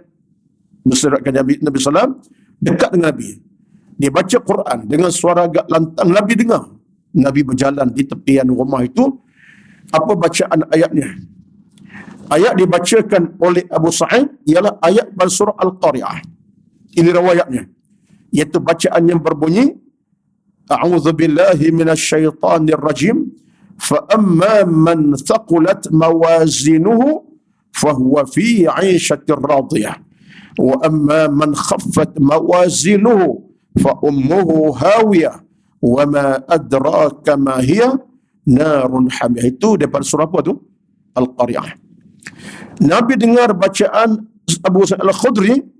berseriwayatkan Nabi SAW, dekat dengan Nabi. Dia baca Quran dengan suara agak lantang, Nabi dengar. Nabi berjalan di tepian rumah itu. Apa bacaan ayatnya? Ayat dibacakan oleh Abu Sa'id ialah ayat pada surah Al-Qari'ah. Ini riwayatnya, iaitu bacaan yang berbunyi, A'udzubillahi minasyaitanir rajim, fa amma man thaqulat mawazinuhu fahuwa fi 'aishatir radiyah wa amma man khaffat mawazinuhu fa ummuhu hawiyah wa ma adraka ma hiya narun hamiyah. Itu daripada surah apa tu? Al-Qari'ah. Nabi dengar bacaan Abu Sa'id Al-Khudri.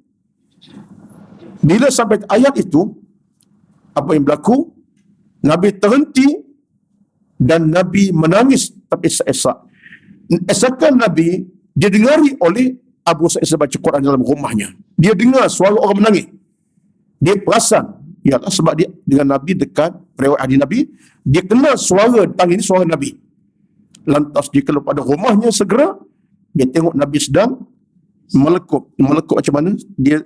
Bila sampai ayat itu, apa yang berlaku? Nabi terhenti dan Nabi menangis terdesak-desak. Esakan Nabi didengari oleh Abu Sa'id baca Quran dalam rumahnya. Dia dengar suara orang menangis. Dia perasan, ialah sebab dia dengan Nabi dekat, riwayat hadis Nabi, dia kenal suara tangis ini suara Nabi. Lantas dia keluar pada rumahnya segera, dia tengok Nabi sedang melekup. Melekup macam mana? Dia,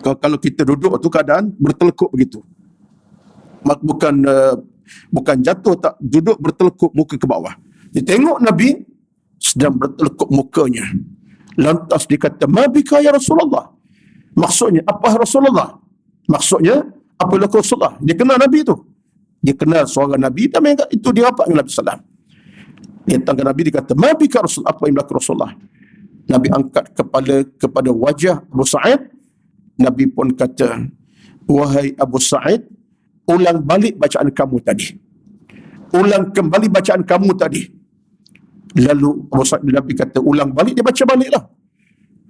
kalau kita duduk tu keadaan bertelekuk begitu. Bukan jatuh, tak, duduk bertelekuk muka ke bawah. Dia tengok Nabi sedang bertelekuk mukanya. Lantas dia kata, "Ma bika ya Rasulullah?" Maksudnya, apa Rasulullah? Maksudnya, apa yang Rasulullah? Dia kenal Nabi tu. Dia kenal suara Nabi, dan itu dia rapat dengan Nabi SAW. Dia datang ke Nabi, dia kata, "Ma bika Rasul?" Apa yang berlaku Rasulullah? Nabi angkat kepala kepada wajah Abu Sa'id. Nabi pun kata, "Wahai Abu Sa'id, ulang balik bacaan kamu tadi. Ulang kembali bacaan kamu tadi." Lalu Abu Sa'id Nabi kata, ulang balik, dia baca baliklah.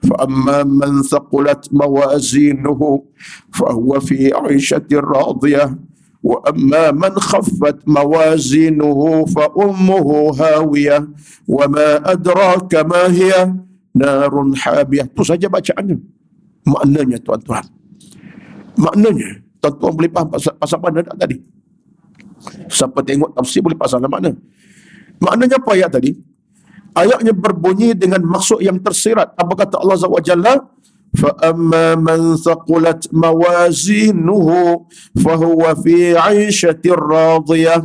فَأَمَّا مَنْ ثَقُلَتْ مَوَازِينُهُ فَهُوَ فِي عِيشَةٍ رَاضِيَةٍ وَأَمَّا مَنْ خَفَّتْ مَوَازِينُهُ فَأُمُّهُ هَاوِيَةٌ وَمَا أَدْرَاكَ مَا هِيَ نَارٌ حَامِيَةٌ. Itu saja bacaannya. Maknanya tuan-tuan, maknanya tuan-tuan boleh faham pasal mana tak tadi? Siapa tengok tafsir boleh pasal makna. Maknanya apa ayat tadi? Ayatnya berbunyi dengan maksud yang tersirat. Apa kata Allah Azza wa Jalla? فَأَمَّا مَنْ ثَقُلَتْ مَوَازِينُهُ فَهُوَ فِي عَيْشَةٍ رَاضِيَةٍ.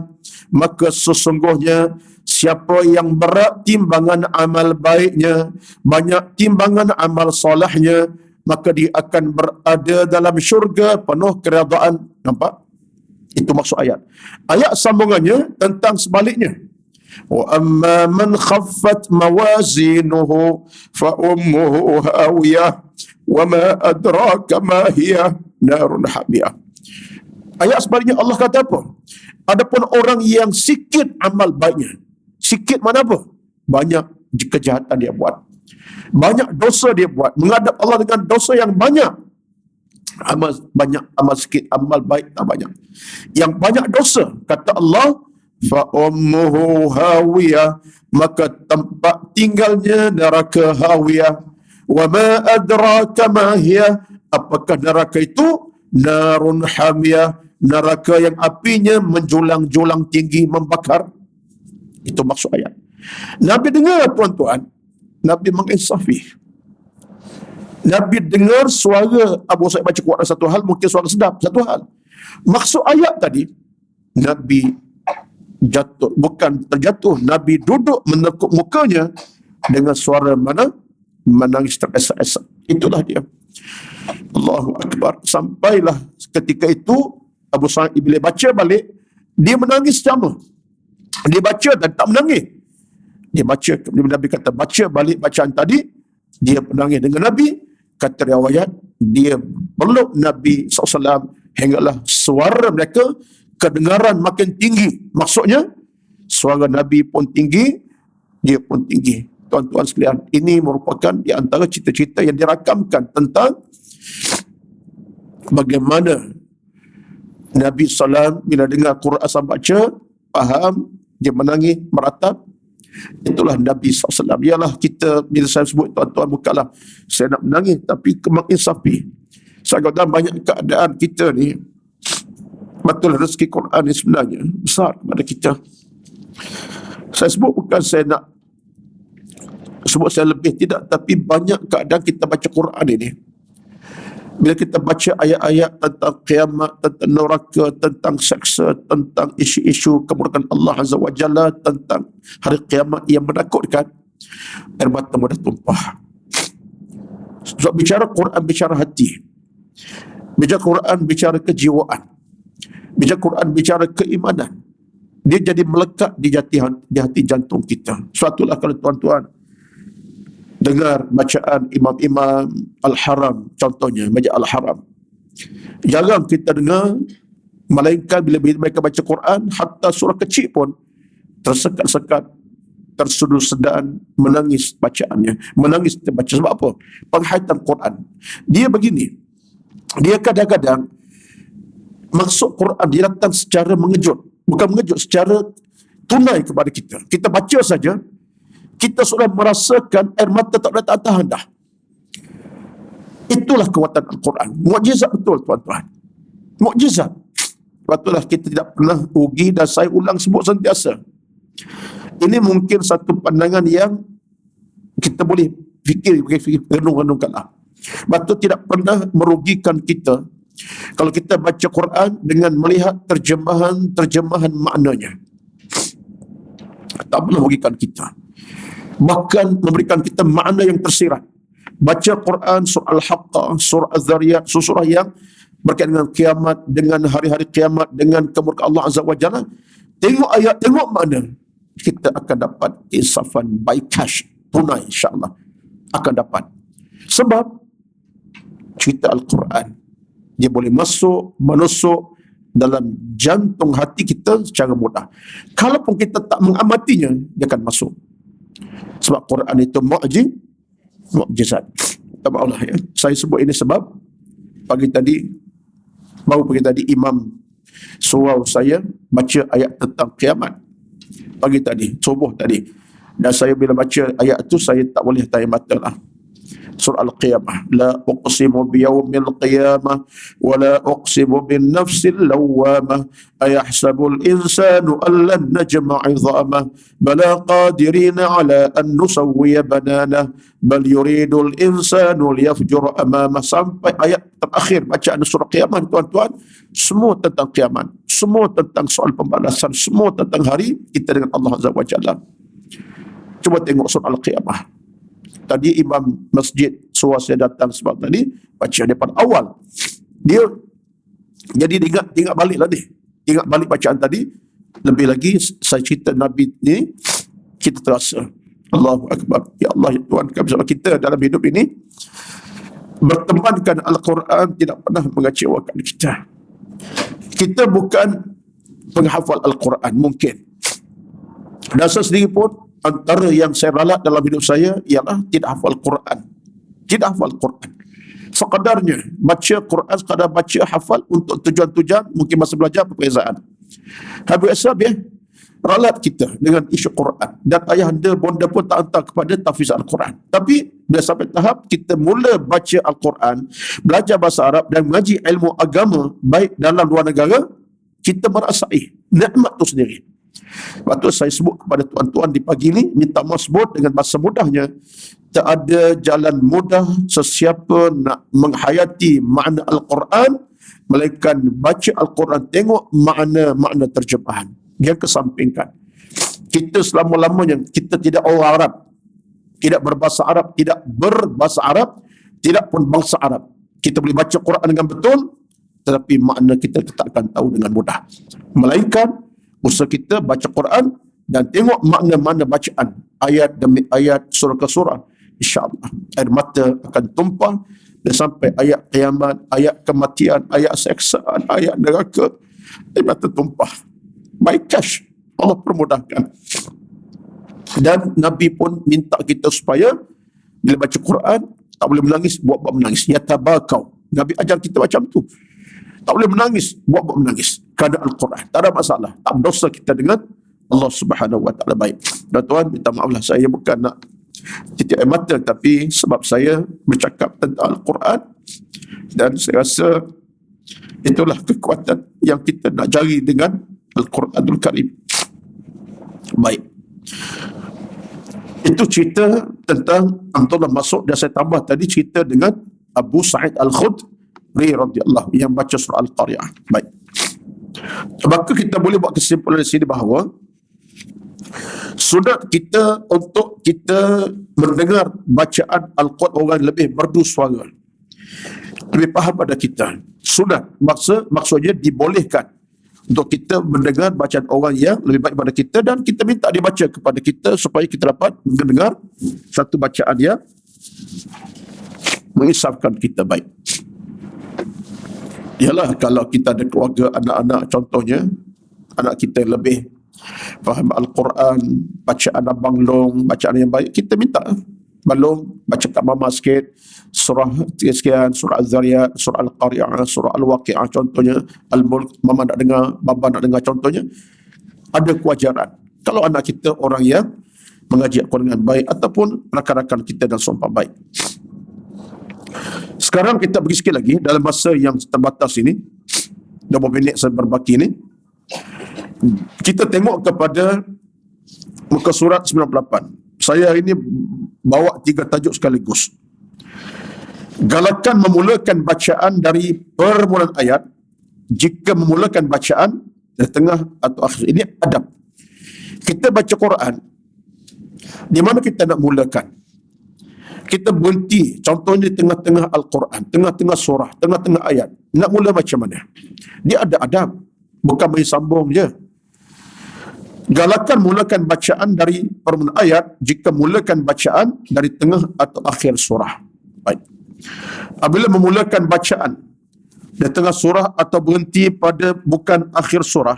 Maka sesungguhnya siapa yang berat timbangan amal baiknya, banyak timbangan amal solehnya, maka dia akan berada dalam syurga penuh keredaan. Nampak? Itu maksud ayat. Ayat sambungannya tentang sebaliknya. Wa amma man khaffat mawazinuhu fa ummuhu hawiyah wa ma adraka ma hiya narun hamiyah. Ayat sebaliknya Allah kata apa? Adapun orang yang sikit amal baiknya, sikit mana apa? Banyak kejahatan dia buat, banyak dosa dia buat, menghadap Allah dengan dosa yang banyak. Amal banyak, amal sikit, amal baik tak banyak. Yang banyak dosa, kata Allah, fa ummuhu hawiyah, maka tempat tinggalnya neraka hawiyah. Wa ma adraka ma hiya, apakah neraka itu? Narun hamiyah, neraka yang apinya menjulang-julang tinggi, membakar. Itu maksud ayat. Nabi dengar, tuan-tuan, Nabi menginsafi. Nabi dengar suara Abu Sa'id baca Quran satu hal, mungkin suara sedap satu hal. Maksud ayat tadi, Nabi jatuh, bukan terjatuh, Nabi duduk menekuk mukanya dengan suara mana? Menangis teresak-esak. Itulah dia. Allahu Akbar. Sampailah ketika itu Abu Sa'id bila baca balik, dia menangis sama. Dia baca dan tak menangis. Dia baca, Nabi kata baca balik bacaan tadi, dia menangis dengan Nabi. Kata riwayat, dia peluk Nabi SAW hinggalah suara mereka kedengaran makin tinggi. Maksudnya, suara Nabi pun tinggi, dia pun tinggi. Tuan-tuan sekalian, ini merupakan di antara cerita-cerita yang dirakamkan tentang bagaimana Nabi SAW bila dengar Quran asal baca, faham, dia menangis, meratap. Itulah Nabi SAW. Ialah kita, bila saya sebut tuan-tuan bukalah, saya nak menangis tapi menginsafi. Saya kata banyak keadaan kita ni, betul rezeki Quran ni sebenarnya besar kepada kita. Saya sebut bukan saya nak sebut saya lebih, tidak, tapi banyak keadaan kita baca Quran ini, bila kita baca ayat-ayat tentang kiamat, tentang neraka, tentang seksa, tentang isu-isu kemurkaan Allah Azza wa Jalla, tentang hari kiamat yang menakutkan, air mata mudah tumpah. Sebab bicara Quran bicara hati, bicara Quran bicara kejiwaan, bicara Quran bicara keimanan. Dia jadi melekat di hati jantung kita. Suatulah kalau tuan-tuan dengar bacaan imam-imam Al-Haram, contohnya baca Al-Haram, jarang kita dengar, melainkan bila mereka baca Quran, hatta surah kecil pun tersekat-sekat, tersudut-sedan, menangis bacaannya, menangis terbaca. Sebab apa? Penghayatan Quran dia begini, dia kadang-kadang maksud Quran dia datang secara mengejut, bukan mengejut, secara tunai kepada kita. Kita baca saja, kita sudah merasakan air mata tak boleh tahan dah. Itulah kekuatan Al-Quran. Mukjizat betul, tuan-tuan. Mukjizat. Itulah kita tidak pernah rugi, dan saya ulang sebut sentiasa. Ini mungkin satu pandangan yang kita boleh fikir, renung-renungkanlah. Betul tidak pernah merugikan kita kalau kita baca Quran dengan melihat terjemahan maknanya. Tak pernah merugikan kita. Bahkan memberikan kita makna yang tersirat. Baca Quran, surah Al-Haqqah, surah Az-Zariyat, surah yang berkaitan dengan kiamat, dengan hari-hari kiamat, dengan kemurkaan Allah Azza wa Jalla. Tengok ayat, tengok makna, kita akan dapat insafan by cash, tunai, insyaAllah akan dapat. Sebab cerita Al-Quran, dia boleh menusuk dalam jantung hati kita secara mudah. Kalaupun kita tak mengamatinya, dia akan masuk. Sebab Quran itu mukjizat. Tak maaflah ya. Saya sebut ini sebab baru pagi tadi imam surau saya baca ayat tentang kiamat. Pagi tadi, subuh tadi. Dan saya bila baca ayat itu, saya tak boleh tahan mata lah. Surah Al-Qiyamah. La uqsimu biyaumil qiyamah wa la uqsimu bin nafsil lawwamah ayahsabul insanu an lan najma'a 'idhamah bala qadirina ala an nusawwiya bananah bal yuridul insanu liyafjur amamah. Sampai ayat terakhir bacaan surah Qiyamah, tuan-tuan, semua tentang kiamat, semua tentang soal pembalasan, semua tentang hari kita dengan Allah Azza wa Jalla. Cuba tengok surah Al-Qiyamah. Tadi imam masjid suruh saya datang sebab tadi baca daripada awal. Dia jadi ingat balik lah ni. Ingat balik bacaan tadi. Lebih lagi saya cerita Nabi ni, kita terasa Allahu Akbar. Ya Allah, ya Tuhan kami, sebab kita dalam hidup ini bertemankan Al-Quran tidak pernah mengecewakan kita. Kita bukan penghafal Al-Quran mungkin. Dan saya sendiri pun antara yang saya ralat dalam hidup saya ialah tidak hafal Quran. Tidak hafal Quran. Sekadarnya baca Quran, sekadar baca hafal untuk tujuan-tujuan mungkin masa belajar perbezaan. Habis habis ralat kita dengan isu Quran, dan ayahanda bonda pun tak hantar kepada tahfiz Al-Quran. Tapi bila sampai tahap kita mula baca Al-Quran, belajar bahasa Arab dan mengaji ilmu agama baik dalam luar negara, kita merasai nikmat tu sendiri. Sebab tu saya sebut kepada tuan-tuan di pagi ni, minta maaf sebut dengan bahasa mudahnya, tak ada jalan mudah sesiapa nak menghayati makna Al-Quran melainkan baca Al-Quran, tengok makna terjemahan. Dia kesampingkan. Kita selama-lamanya kita tidak orang Arab, tidak berbahasa Arab, tidak berbahasa Arab, tidak pun bangsa Arab. Kita boleh baca Quran dengan betul, tetapi makna kita takkan tahu dengan mudah. Melainkan usaha kita baca Quran dan tengok makna-makna bacaan ayat demi ayat, surah ke surah, insya-Allah air mata akan tumpah dan sampai ayat kiamat, ayat kematian, ayat seksaan, ayat neraka, air mata tumpah. Baik cash, Allah permudahkan. Dan Nabi pun minta kita supaya bila baca Quran tak boleh menangis, buat-buat menangis. Yatabakau. Nabi ajar kita macam tu. Tak boleh menangis, buat-buat menangis kerana Al-Quran. Tak ada masalah. Tak berdosa kita dengan Allah Subhanahu Wa Taala. Baik. Dan Tuhan, minta maaflah, saya bukan nak titik air mata, tapi sebab saya bercakap tentang Al-Quran dan saya rasa itulah kekuatan yang kita nak cari dengan Al-Quranul Karim. Baik. Itu cerita tentang Abdullah Mas'ud, dan saya tambah tadi cerita dengan Abu Sa'id Al-Khudri radhiyallahu yang baca surah Al-Qari'ah. Baik. Maka kita boleh buat kesimpulan di sini bahawa sunat kita untuk kita mendengar bacaan Al-Quran orang lebih merdu suara, lebih faham pada kita. Sunat maksudnya dibolehkan untuk kita mendengar bacaan orang yang lebih baik pada kita, dan kita minta dia baca kepada kita supaya kita dapat mendengar satu bacaan yang mengisafkan kita baik. Ialah kalau kita ada keluarga, anak-anak contohnya, anak kita yang lebih faham Al-Quran, bacaan Abang Long, bacaan yang baik, kita minta Balong baca kat mama sikit surah sekian, surah Az-Zariyat, surah Al-Qari'ah, surah Al-Waqi'ah contohnya, Al-Mulk mama nak dengar, baba nak dengar contohnya. Ada kewajaran kalau anak kita orang yang mengaji Al-Quran dengan baik ataupun rakan-rakan kita dan sumpah baik. Sekarang kita pergi sikit lagi dalam masa yang terbatas ini, 20 minit saya berbaki ini, kita tengok kepada muka surat 98. Saya hari ini bawa 3 tajuk sekaligus. Galakan memulakan bacaan dari permulaan ayat. Jika memulakan bacaan dari tengah atau akhir, ini adab. Kita baca Quran, di mana kita nak mulakan? Kita berhenti, contohnya tengah-tengah Al-Quran, tengah-tengah surah, tengah-tengah ayat. Nak mula macam mana? Dia ada adab, bukan main sambung je. Galakan mulakan bacaan dari permulaan ayat jika mulakan bacaan dari tengah atau akhir surah. Baik. Apabila memulakan bacaan dari tengah surah atau berhenti pada bukan akhir surah,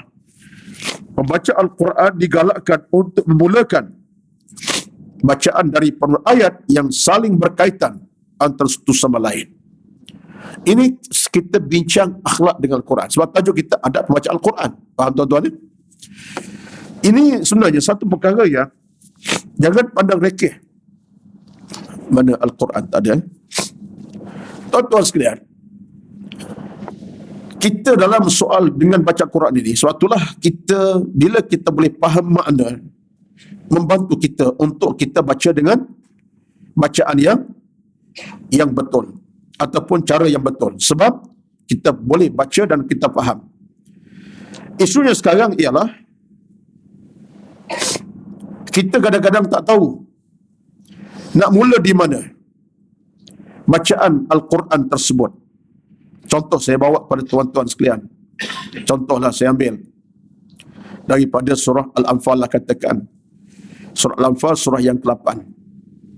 pembaca Al-Quran digalakkan untuk memulakan bacaan dari permulaan ayat yang saling berkaitan antara satu sama lain. Ini kita bincang akhlak dengan Al-Quran. Sebab tajuk kita adab membaca Al-Quran. Faham tuan-tuan ni? Ini sebenarnya satu perkara yang jangan pandang rekeh. Mana Al-Quran tak ada. Tuan-tuan sekalian, kita dalam soal dengan baca Quran ini, sebab itulah kita, bila kita boleh faham makna, membantu kita untuk kita baca dengan bacaan yang betul ataupun cara yang betul, sebab kita boleh baca dan kita faham. Isunya sekarang ialah kita kadang-kadang tak tahu nak mula di mana bacaan Al-Quran tersebut. Contoh saya bawa kepada tuan-tuan sekalian. Contohlah saya ambil daripada surah Al-Anfal lah, katakan. Surah Al-Anfal surah yang ke-8.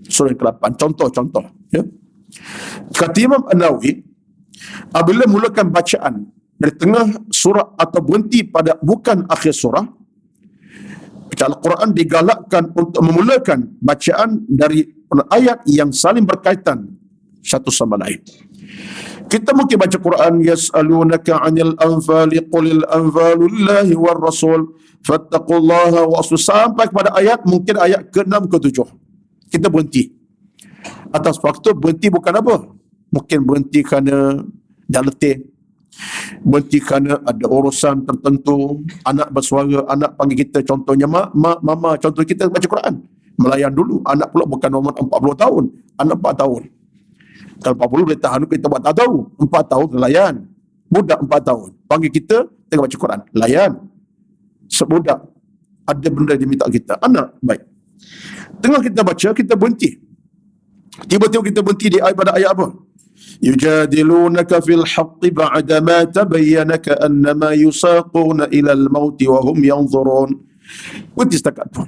Surah yang ke-8. Contoh-contoh. Ya. Kata Imam An-Nawawi, apabila mulakan bacaan dari tengah surah atau berhenti pada bukan akhir surah, Al-Quran digalakkan untuk memulakan bacaan dari ayat yang saling berkaitan satu sama lain. Kita mungkin baca Quran, yas'alunaka 'anil anfali qulil anfalu lillahi war rasul fattaqullaha wa sampai kepada ayat mungkin ayat ke-6 ke-7. Kita berhenti. Atas faktor berhenti bukan apa? Mungkin berhenti kerana dah letih. Berhenti kerana ada urusan tertentu, anak bersuara, anak panggil kita, contohnya mak, mama, contoh kita baca Quran. Melayan dulu, anak pula bukan umur 40 tahun, anak 4 tahun. Kalau 40 boleh tahan, kita buat tak tahu. 4 tahun layan. Budak 4 tahun. Panggil kita, tengok baca Quran. Layan. Sebudak. Ada benda dia minta kita. Anak, baik. Tengah kita baca, kita berhenti. Tiba-tiba kita berhenti di ayat pada ayat apa? Yujadilunaka fil haqqi ba'da ma tabayyana ka'annama yusaquna ilal mauti wa hum yanzurun. Berhenti setakat tu.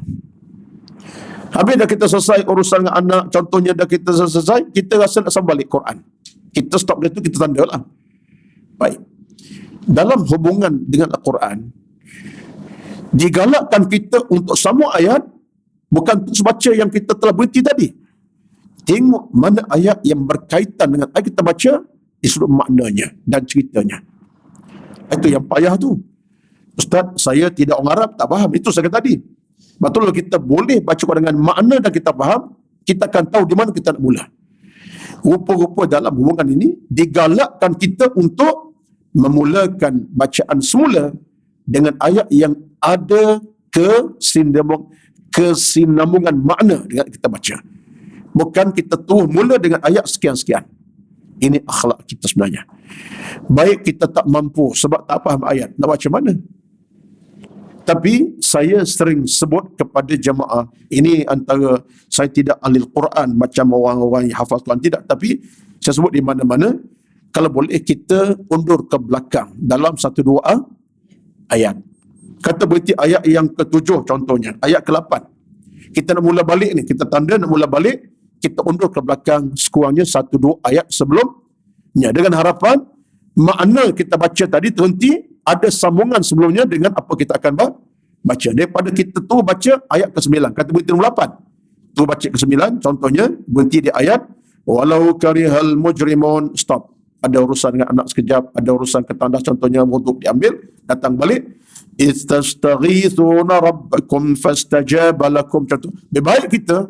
Habis dah kita selesai urusan dengan anak, contohnya dah kita selesai, kita rasa nak sambal balik Quran. Kita stop dia tu, kita tanda lah. Baik. Dalam hubungan dengan Al-Quran, digalakkan kita untuk semua ayat, bukan terus baca yang kita telah berhenti tadi. Tengok mana ayat yang berkaitan dengan ayat kita baca, disuruh maknanya dan ceritanya. Itu yang payah tu. Ustaz, saya tidak orang Arab, tak faham. Itu saya kata tadi. Betul, kalau kita boleh baca dengan makna dan kita faham, kita akan tahu di mana kita nak mula. Rupa-rupa dalam hubungan ini digalakkan kita untuk memulakan bacaan semula dengan ayat yang ada kesinambungan makna dengan kita baca. Bukan kita terus mula dengan ayat sekian-sekian. Ini akhlak kita sebenarnya. Baik kita tak mampu sebab tak faham ayat, nak baca mana? Tapi saya sering sebut kepada jemaah, ini antara saya tidak ahli Quran macam orang-orang yang hafal Quran, tidak. Tapi saya sebut di mana-mana, kalau boleh kita undur ke belakang dalam satu dua ayat. Kata berhenti ayat yang ke-7 contohnya, ayat ke-8. Kita nak mula balik ni, kita tanda nak mula balik, kita undur ke belakang sekurangnya satu dua ayat sebelumnya. Dengan harapan, makna kita baca tadi terhenti, ada sambungan sebelumnya dengan apa kita akan baca. Daripada kita tu baca ayat ke-9, kata berhenti nombor 8. Tu baca ke-9, contohnya berhenti di ayat walau karihal mujrimun, stop. Ada urusan dengan anak sekejap, ada urusan ketandas, contohnya wuduk diambil, datang balik. Istastaghithuna rabbakum fastajaba lakum, contoh. Lebih baik kita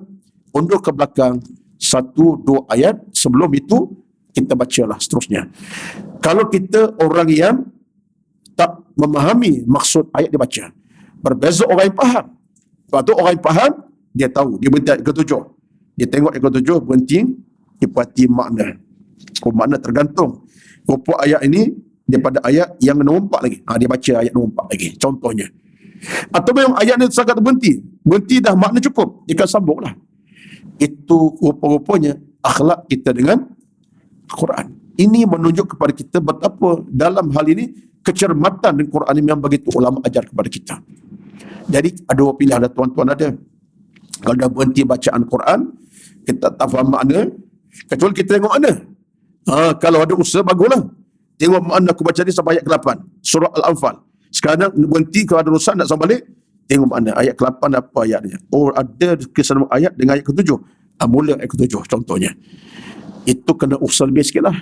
undur ke belakang satu dua ayat, sebelum itu kita bacalah seterusnya. Kalau kita orang yang tak memahami maksud ayat dibaca, berbeza orang yang faham. Sebab tu orang yang faham, dia tahu, dia berhenti ayat ke-7. Dia tengok ayat ke-7, berhenti, dia perhati makna. Makna tergantung. Rupa ayat ini daripada ayat yang nombor 4 lagi. Dia baca ayat nombor 4 lagi, contohnya. Atau memang ayat ni sangat berhenti dah, makna cukup, dia akan sambung lah. Itu rupa-rupanya akhlak kita dengan Quran. Ini menunjuk kepada kita betapa dalam hal ini kecermatan dengan Quran ini yang begitu ulama ajar kepada kita. Jadi ada dua pilihan, ada tuan-tuan ada. Kalau dah berhenti bacaan Quran, kita tak faham makna, kecuali kita tengok makna. Kalau ada usaha, baguslah. Tengok makna, aku baca ni sampai ayat ke-8, surah Al-Anfal. Sekarang berhenti, kalau ada urusan nak sambal balik, tengok makna ayat ke-8 apa ayatnya. Oh, ada kesan ayat dengan ayat ke-7. Mula ayat ke-7 contohnya. Itu kena usaha lebih sikit lah.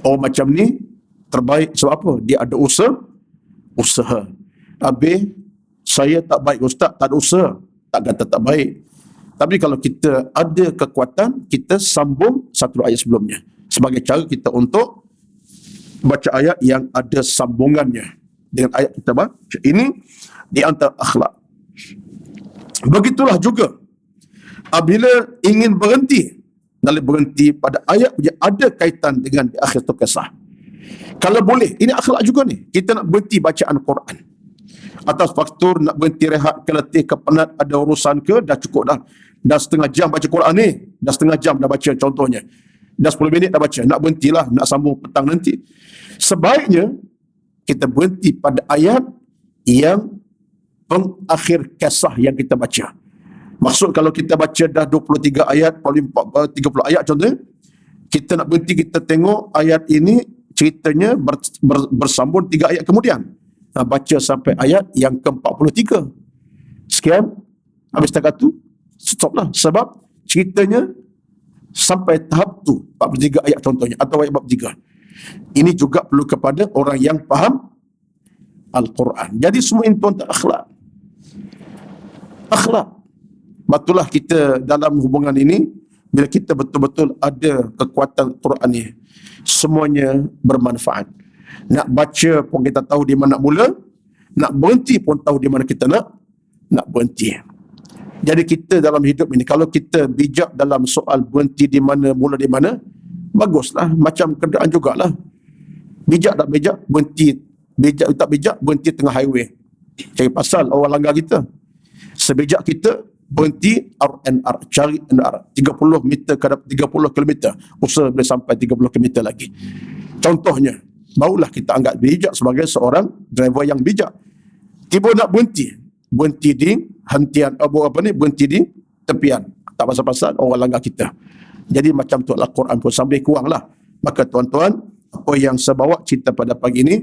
Oh, macam ni terbaik sebab apa? Dia ada usaha. Habis saya tak baik ustaz, tak ada usaha, tak kata tak baik. Tapi kalau kita ada kekuatan, kita sambung satu ayat sebelumnya. Sebagai cara kita untuk baca ayat yang ada sambungannya dengan ayat kita baca. Ini di antara akhlak. Begitulah juga apabila ingin berhenti, kalau berhenti pada ayat yang ada kaitan dengan di akhir tu kisah. Kalau boleh, ini akhlak juga ni. Kita nak berhenti bacaan Quran. Atas faktor nak berhenti rehat, keletih, kepenat, ada urusan ke, dah cukup dah. Dah setengah jam baca Quran ni. Dah setengah jam dah baca contohnya. Dah 10 minit dah baca. Nak berhentilah, nak sambung petang nanti. Sebaiknya, kita berhenti pada ayat yang pengakhir kisah yang kita baca. Maksud kalau kita baca dah 23 ayat, paling 30 ayat contohnya, kita nak berhenti, kita tengok ayat ini ceritanya bersambung 3 ayat kemudian. Baca sampai ayat yang ke-43. Sekian, habis takat tu, stoplah. Sebab ceritanya sampai tahap tu, 43 ayat contohnya, atau ayat 43. Ini juga perlu kepada orang yang faham Al-Quran. Jadi semua ini tuan akhlak. Akhlak. Betullah kita dalam hubungan ini, bila kita betul-betul ada kekuatan Quran ni, semuanya bermanfaat. Nak baca pun kita tahu di mana nak mula, nak berhenti pun tahu di mana kita nak berhenti. Jadi kita dalam hidup ini, kalau kita bijak dalam soal berhenti di mana, mula di mana, baguslah. Macam kenderaan jugalah. Bijak tak bijak, berhenti. Bijak tak bijak, berhenti tengah highway. Cari pasal orang langgar kita. Sebijak kita, berhenti R&R, cari R&R 30 meter ke 30 km, usaha boleh sampai 30 km lagi. Contohnya, barulah kita anggap bijak sebagai seorang driver yang bijak. Tiba nak berhenti di hentian berhenti di tepian, tak pasal-pasal orang langgar kita. Jadi macam tu Al-Quran pun sambil kuranglah. Maka tuan-tuan, apa yang saya bawa cerita pada pagi ini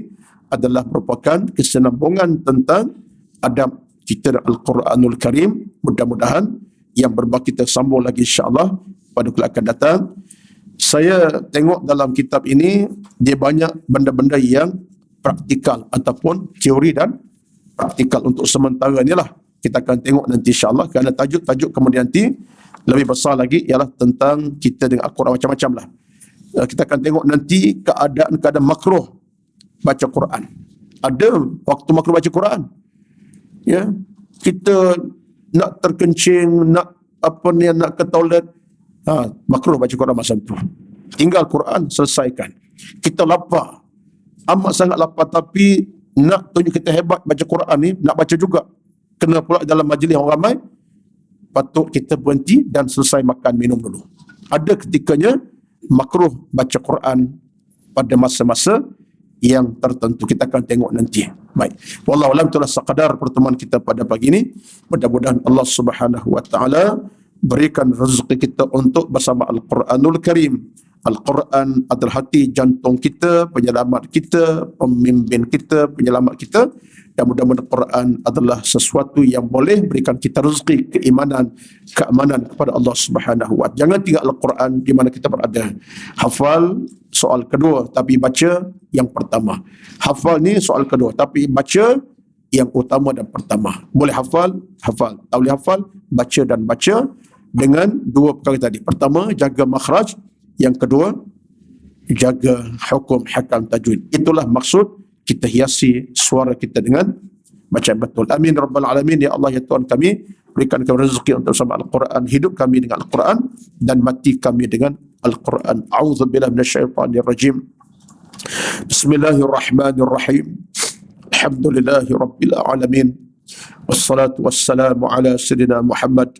adalah merupakan kesinambungan tentang adab kita Al-Quranul Karim. Mudah-mudahan yang berbaki kita sambung lagi insya-Allah pada kuliah akan datang. Saya tengok dalam kitab ini, dia banyak benda-benda yang praktikal ataupun teori dan praktikal. Untuk sementara inilah kita akan tengok nanti insya-Allah, kerana tajuk-tajuk kemudian nanti lebih besar lagi ialah tentang kita dengan Al-Quran macam-macam lah. Kita akan tengok nanti keadaan makruh baca Quran. Ada waktu makruh baca Quran. Ya, kita nak terkencing, nak ke toilet, makruh baca Quran masa tu. Tinggal Quran, selesaikan. Kita lapar, amat sangat lapar, tapi nak tunjuk kita hebat baca Quran ni, nak baca juga. Kena pula dalam majlis orang ramai, patut kita berhenti dan selesai makan minum dulu. Ada ketikanya makruh baca Quran pada masa-masa yang tertentu. Kita akan tengok nanti. Baik. Wallahu a'lam, itulah sekadar pertemuan kita pada pagi ini. Mudah-mudahan Allah Subhanahu wa taala berikan rezeki kita untuk bersama Al-Quranul Karim. Al-Quran adalah hati jantung kita, penyelamat kita, pemimpin kita, penyelamat kita. Dan mudah-mudahan Al-Quran adalah sesuatu yang boleh berikan kita rezeki, keimanan, keamanan kepada Allah Subhanahu wa taala. Jangan tinggal Al-Quran di mana kita berada. Hafal soal kedua, tapi baca yang pertama. Hafal ni soal kedua, tapi baca yang utama dan pertama. Boleh hafal, hafal. Tak boleh hafal, baca dan baca dengan dua perkara tadi. Pertama, jaga makhraj. Yang kedua, jaga hukum hakam tajwid. Itulah maksud kita hiasi suara kita dengan bacaan betul. Amin Rabbal Alamin. Ya Allah, ya Tuhan kami, berikan kami rezeki untuk bersama Al-Quran, hidup kami dengan Al-Quran, dan mati kami dengan Al-Quran. A'udzubillahi minasyaitanir rajim. Bismillahirrahmanirrahim. Alhamdulillahi Rabbil Alamin. Wassalatu wassalamu ala Sayyidina Muhammad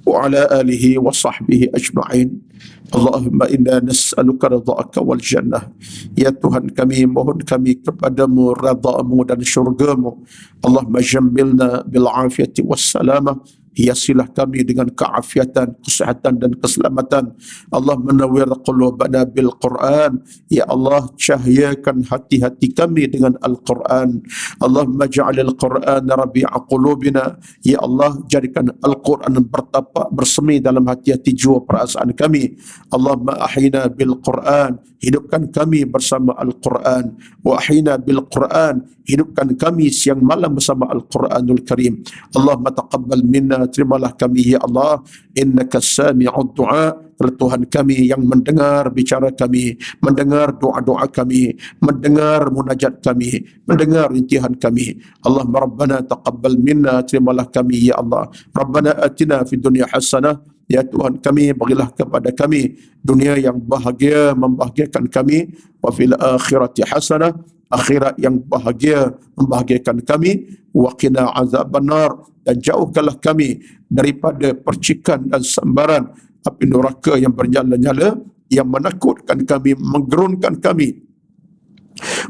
wa ala alihi wa sahbihi ajma'in. Allahumma inna nas'aluka ridha'aka wal jannah. Ya Tuhan kami, mohon kami kepadamu redha-Mu dan syurga-Mu. Allahumma jammilna bil afiyati was salamah. Hiasilah kami dengan keafiatan, kesehatan dan keselamatan. Allah menawwir qulubana bil Quran. Ya Allah, cahayakan hati-hati kami dengan Al-Quran. Allahumma ja'alil Quran rabi'a qulubina. Ya Allah, jadikan Al-Quran bertapak bersemi dalam hati-hati jiwa perasaan kami. Allahumma ahyina bil Quran. Hidupkan kami bersama Al-Quran. Wa ahyina bil Quran. Hidupkan kami siang malam bersama Al-Quranul Karim. Allahumma taqabbal minna terimalah kami ya Allah, innaka sami'ud du'a, Tuhan kami yang mendengar bicara kami, mendengar doa-doa kami, mendengar munajat kami, mendengar rintihan kami. Allahumma rabbana taqabbal minna, terimalah kami ya Allah. Rabbana atina fid dunya hasanah, ya Tuhan kami, berilah kepada kami dunia yang bahagia, membahagiakan kami, wa fil akhirati hasanah, akhirat yang bahagia, membahagiakan kami, wa qina azabannar, dan jauhkanlah kami daripada percikan dan sambaran api neraka yang bernyala-nyala, yang menakutkan kami, menggerunkan kami.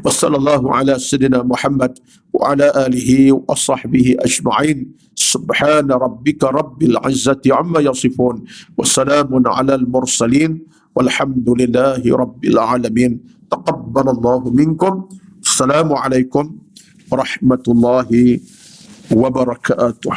Wassallallahu ala sayyidina Muhammad wa ala alihi wa sahbihi ajma'in. Subhana rabbika rabbil izzati amma yasifun. Wassalamun ala al-mursalin. Walhamdulillahi rabbil alamin. Taqabbalallahu minkum. Assalamualaikum warahmatullahi wabarakatuh.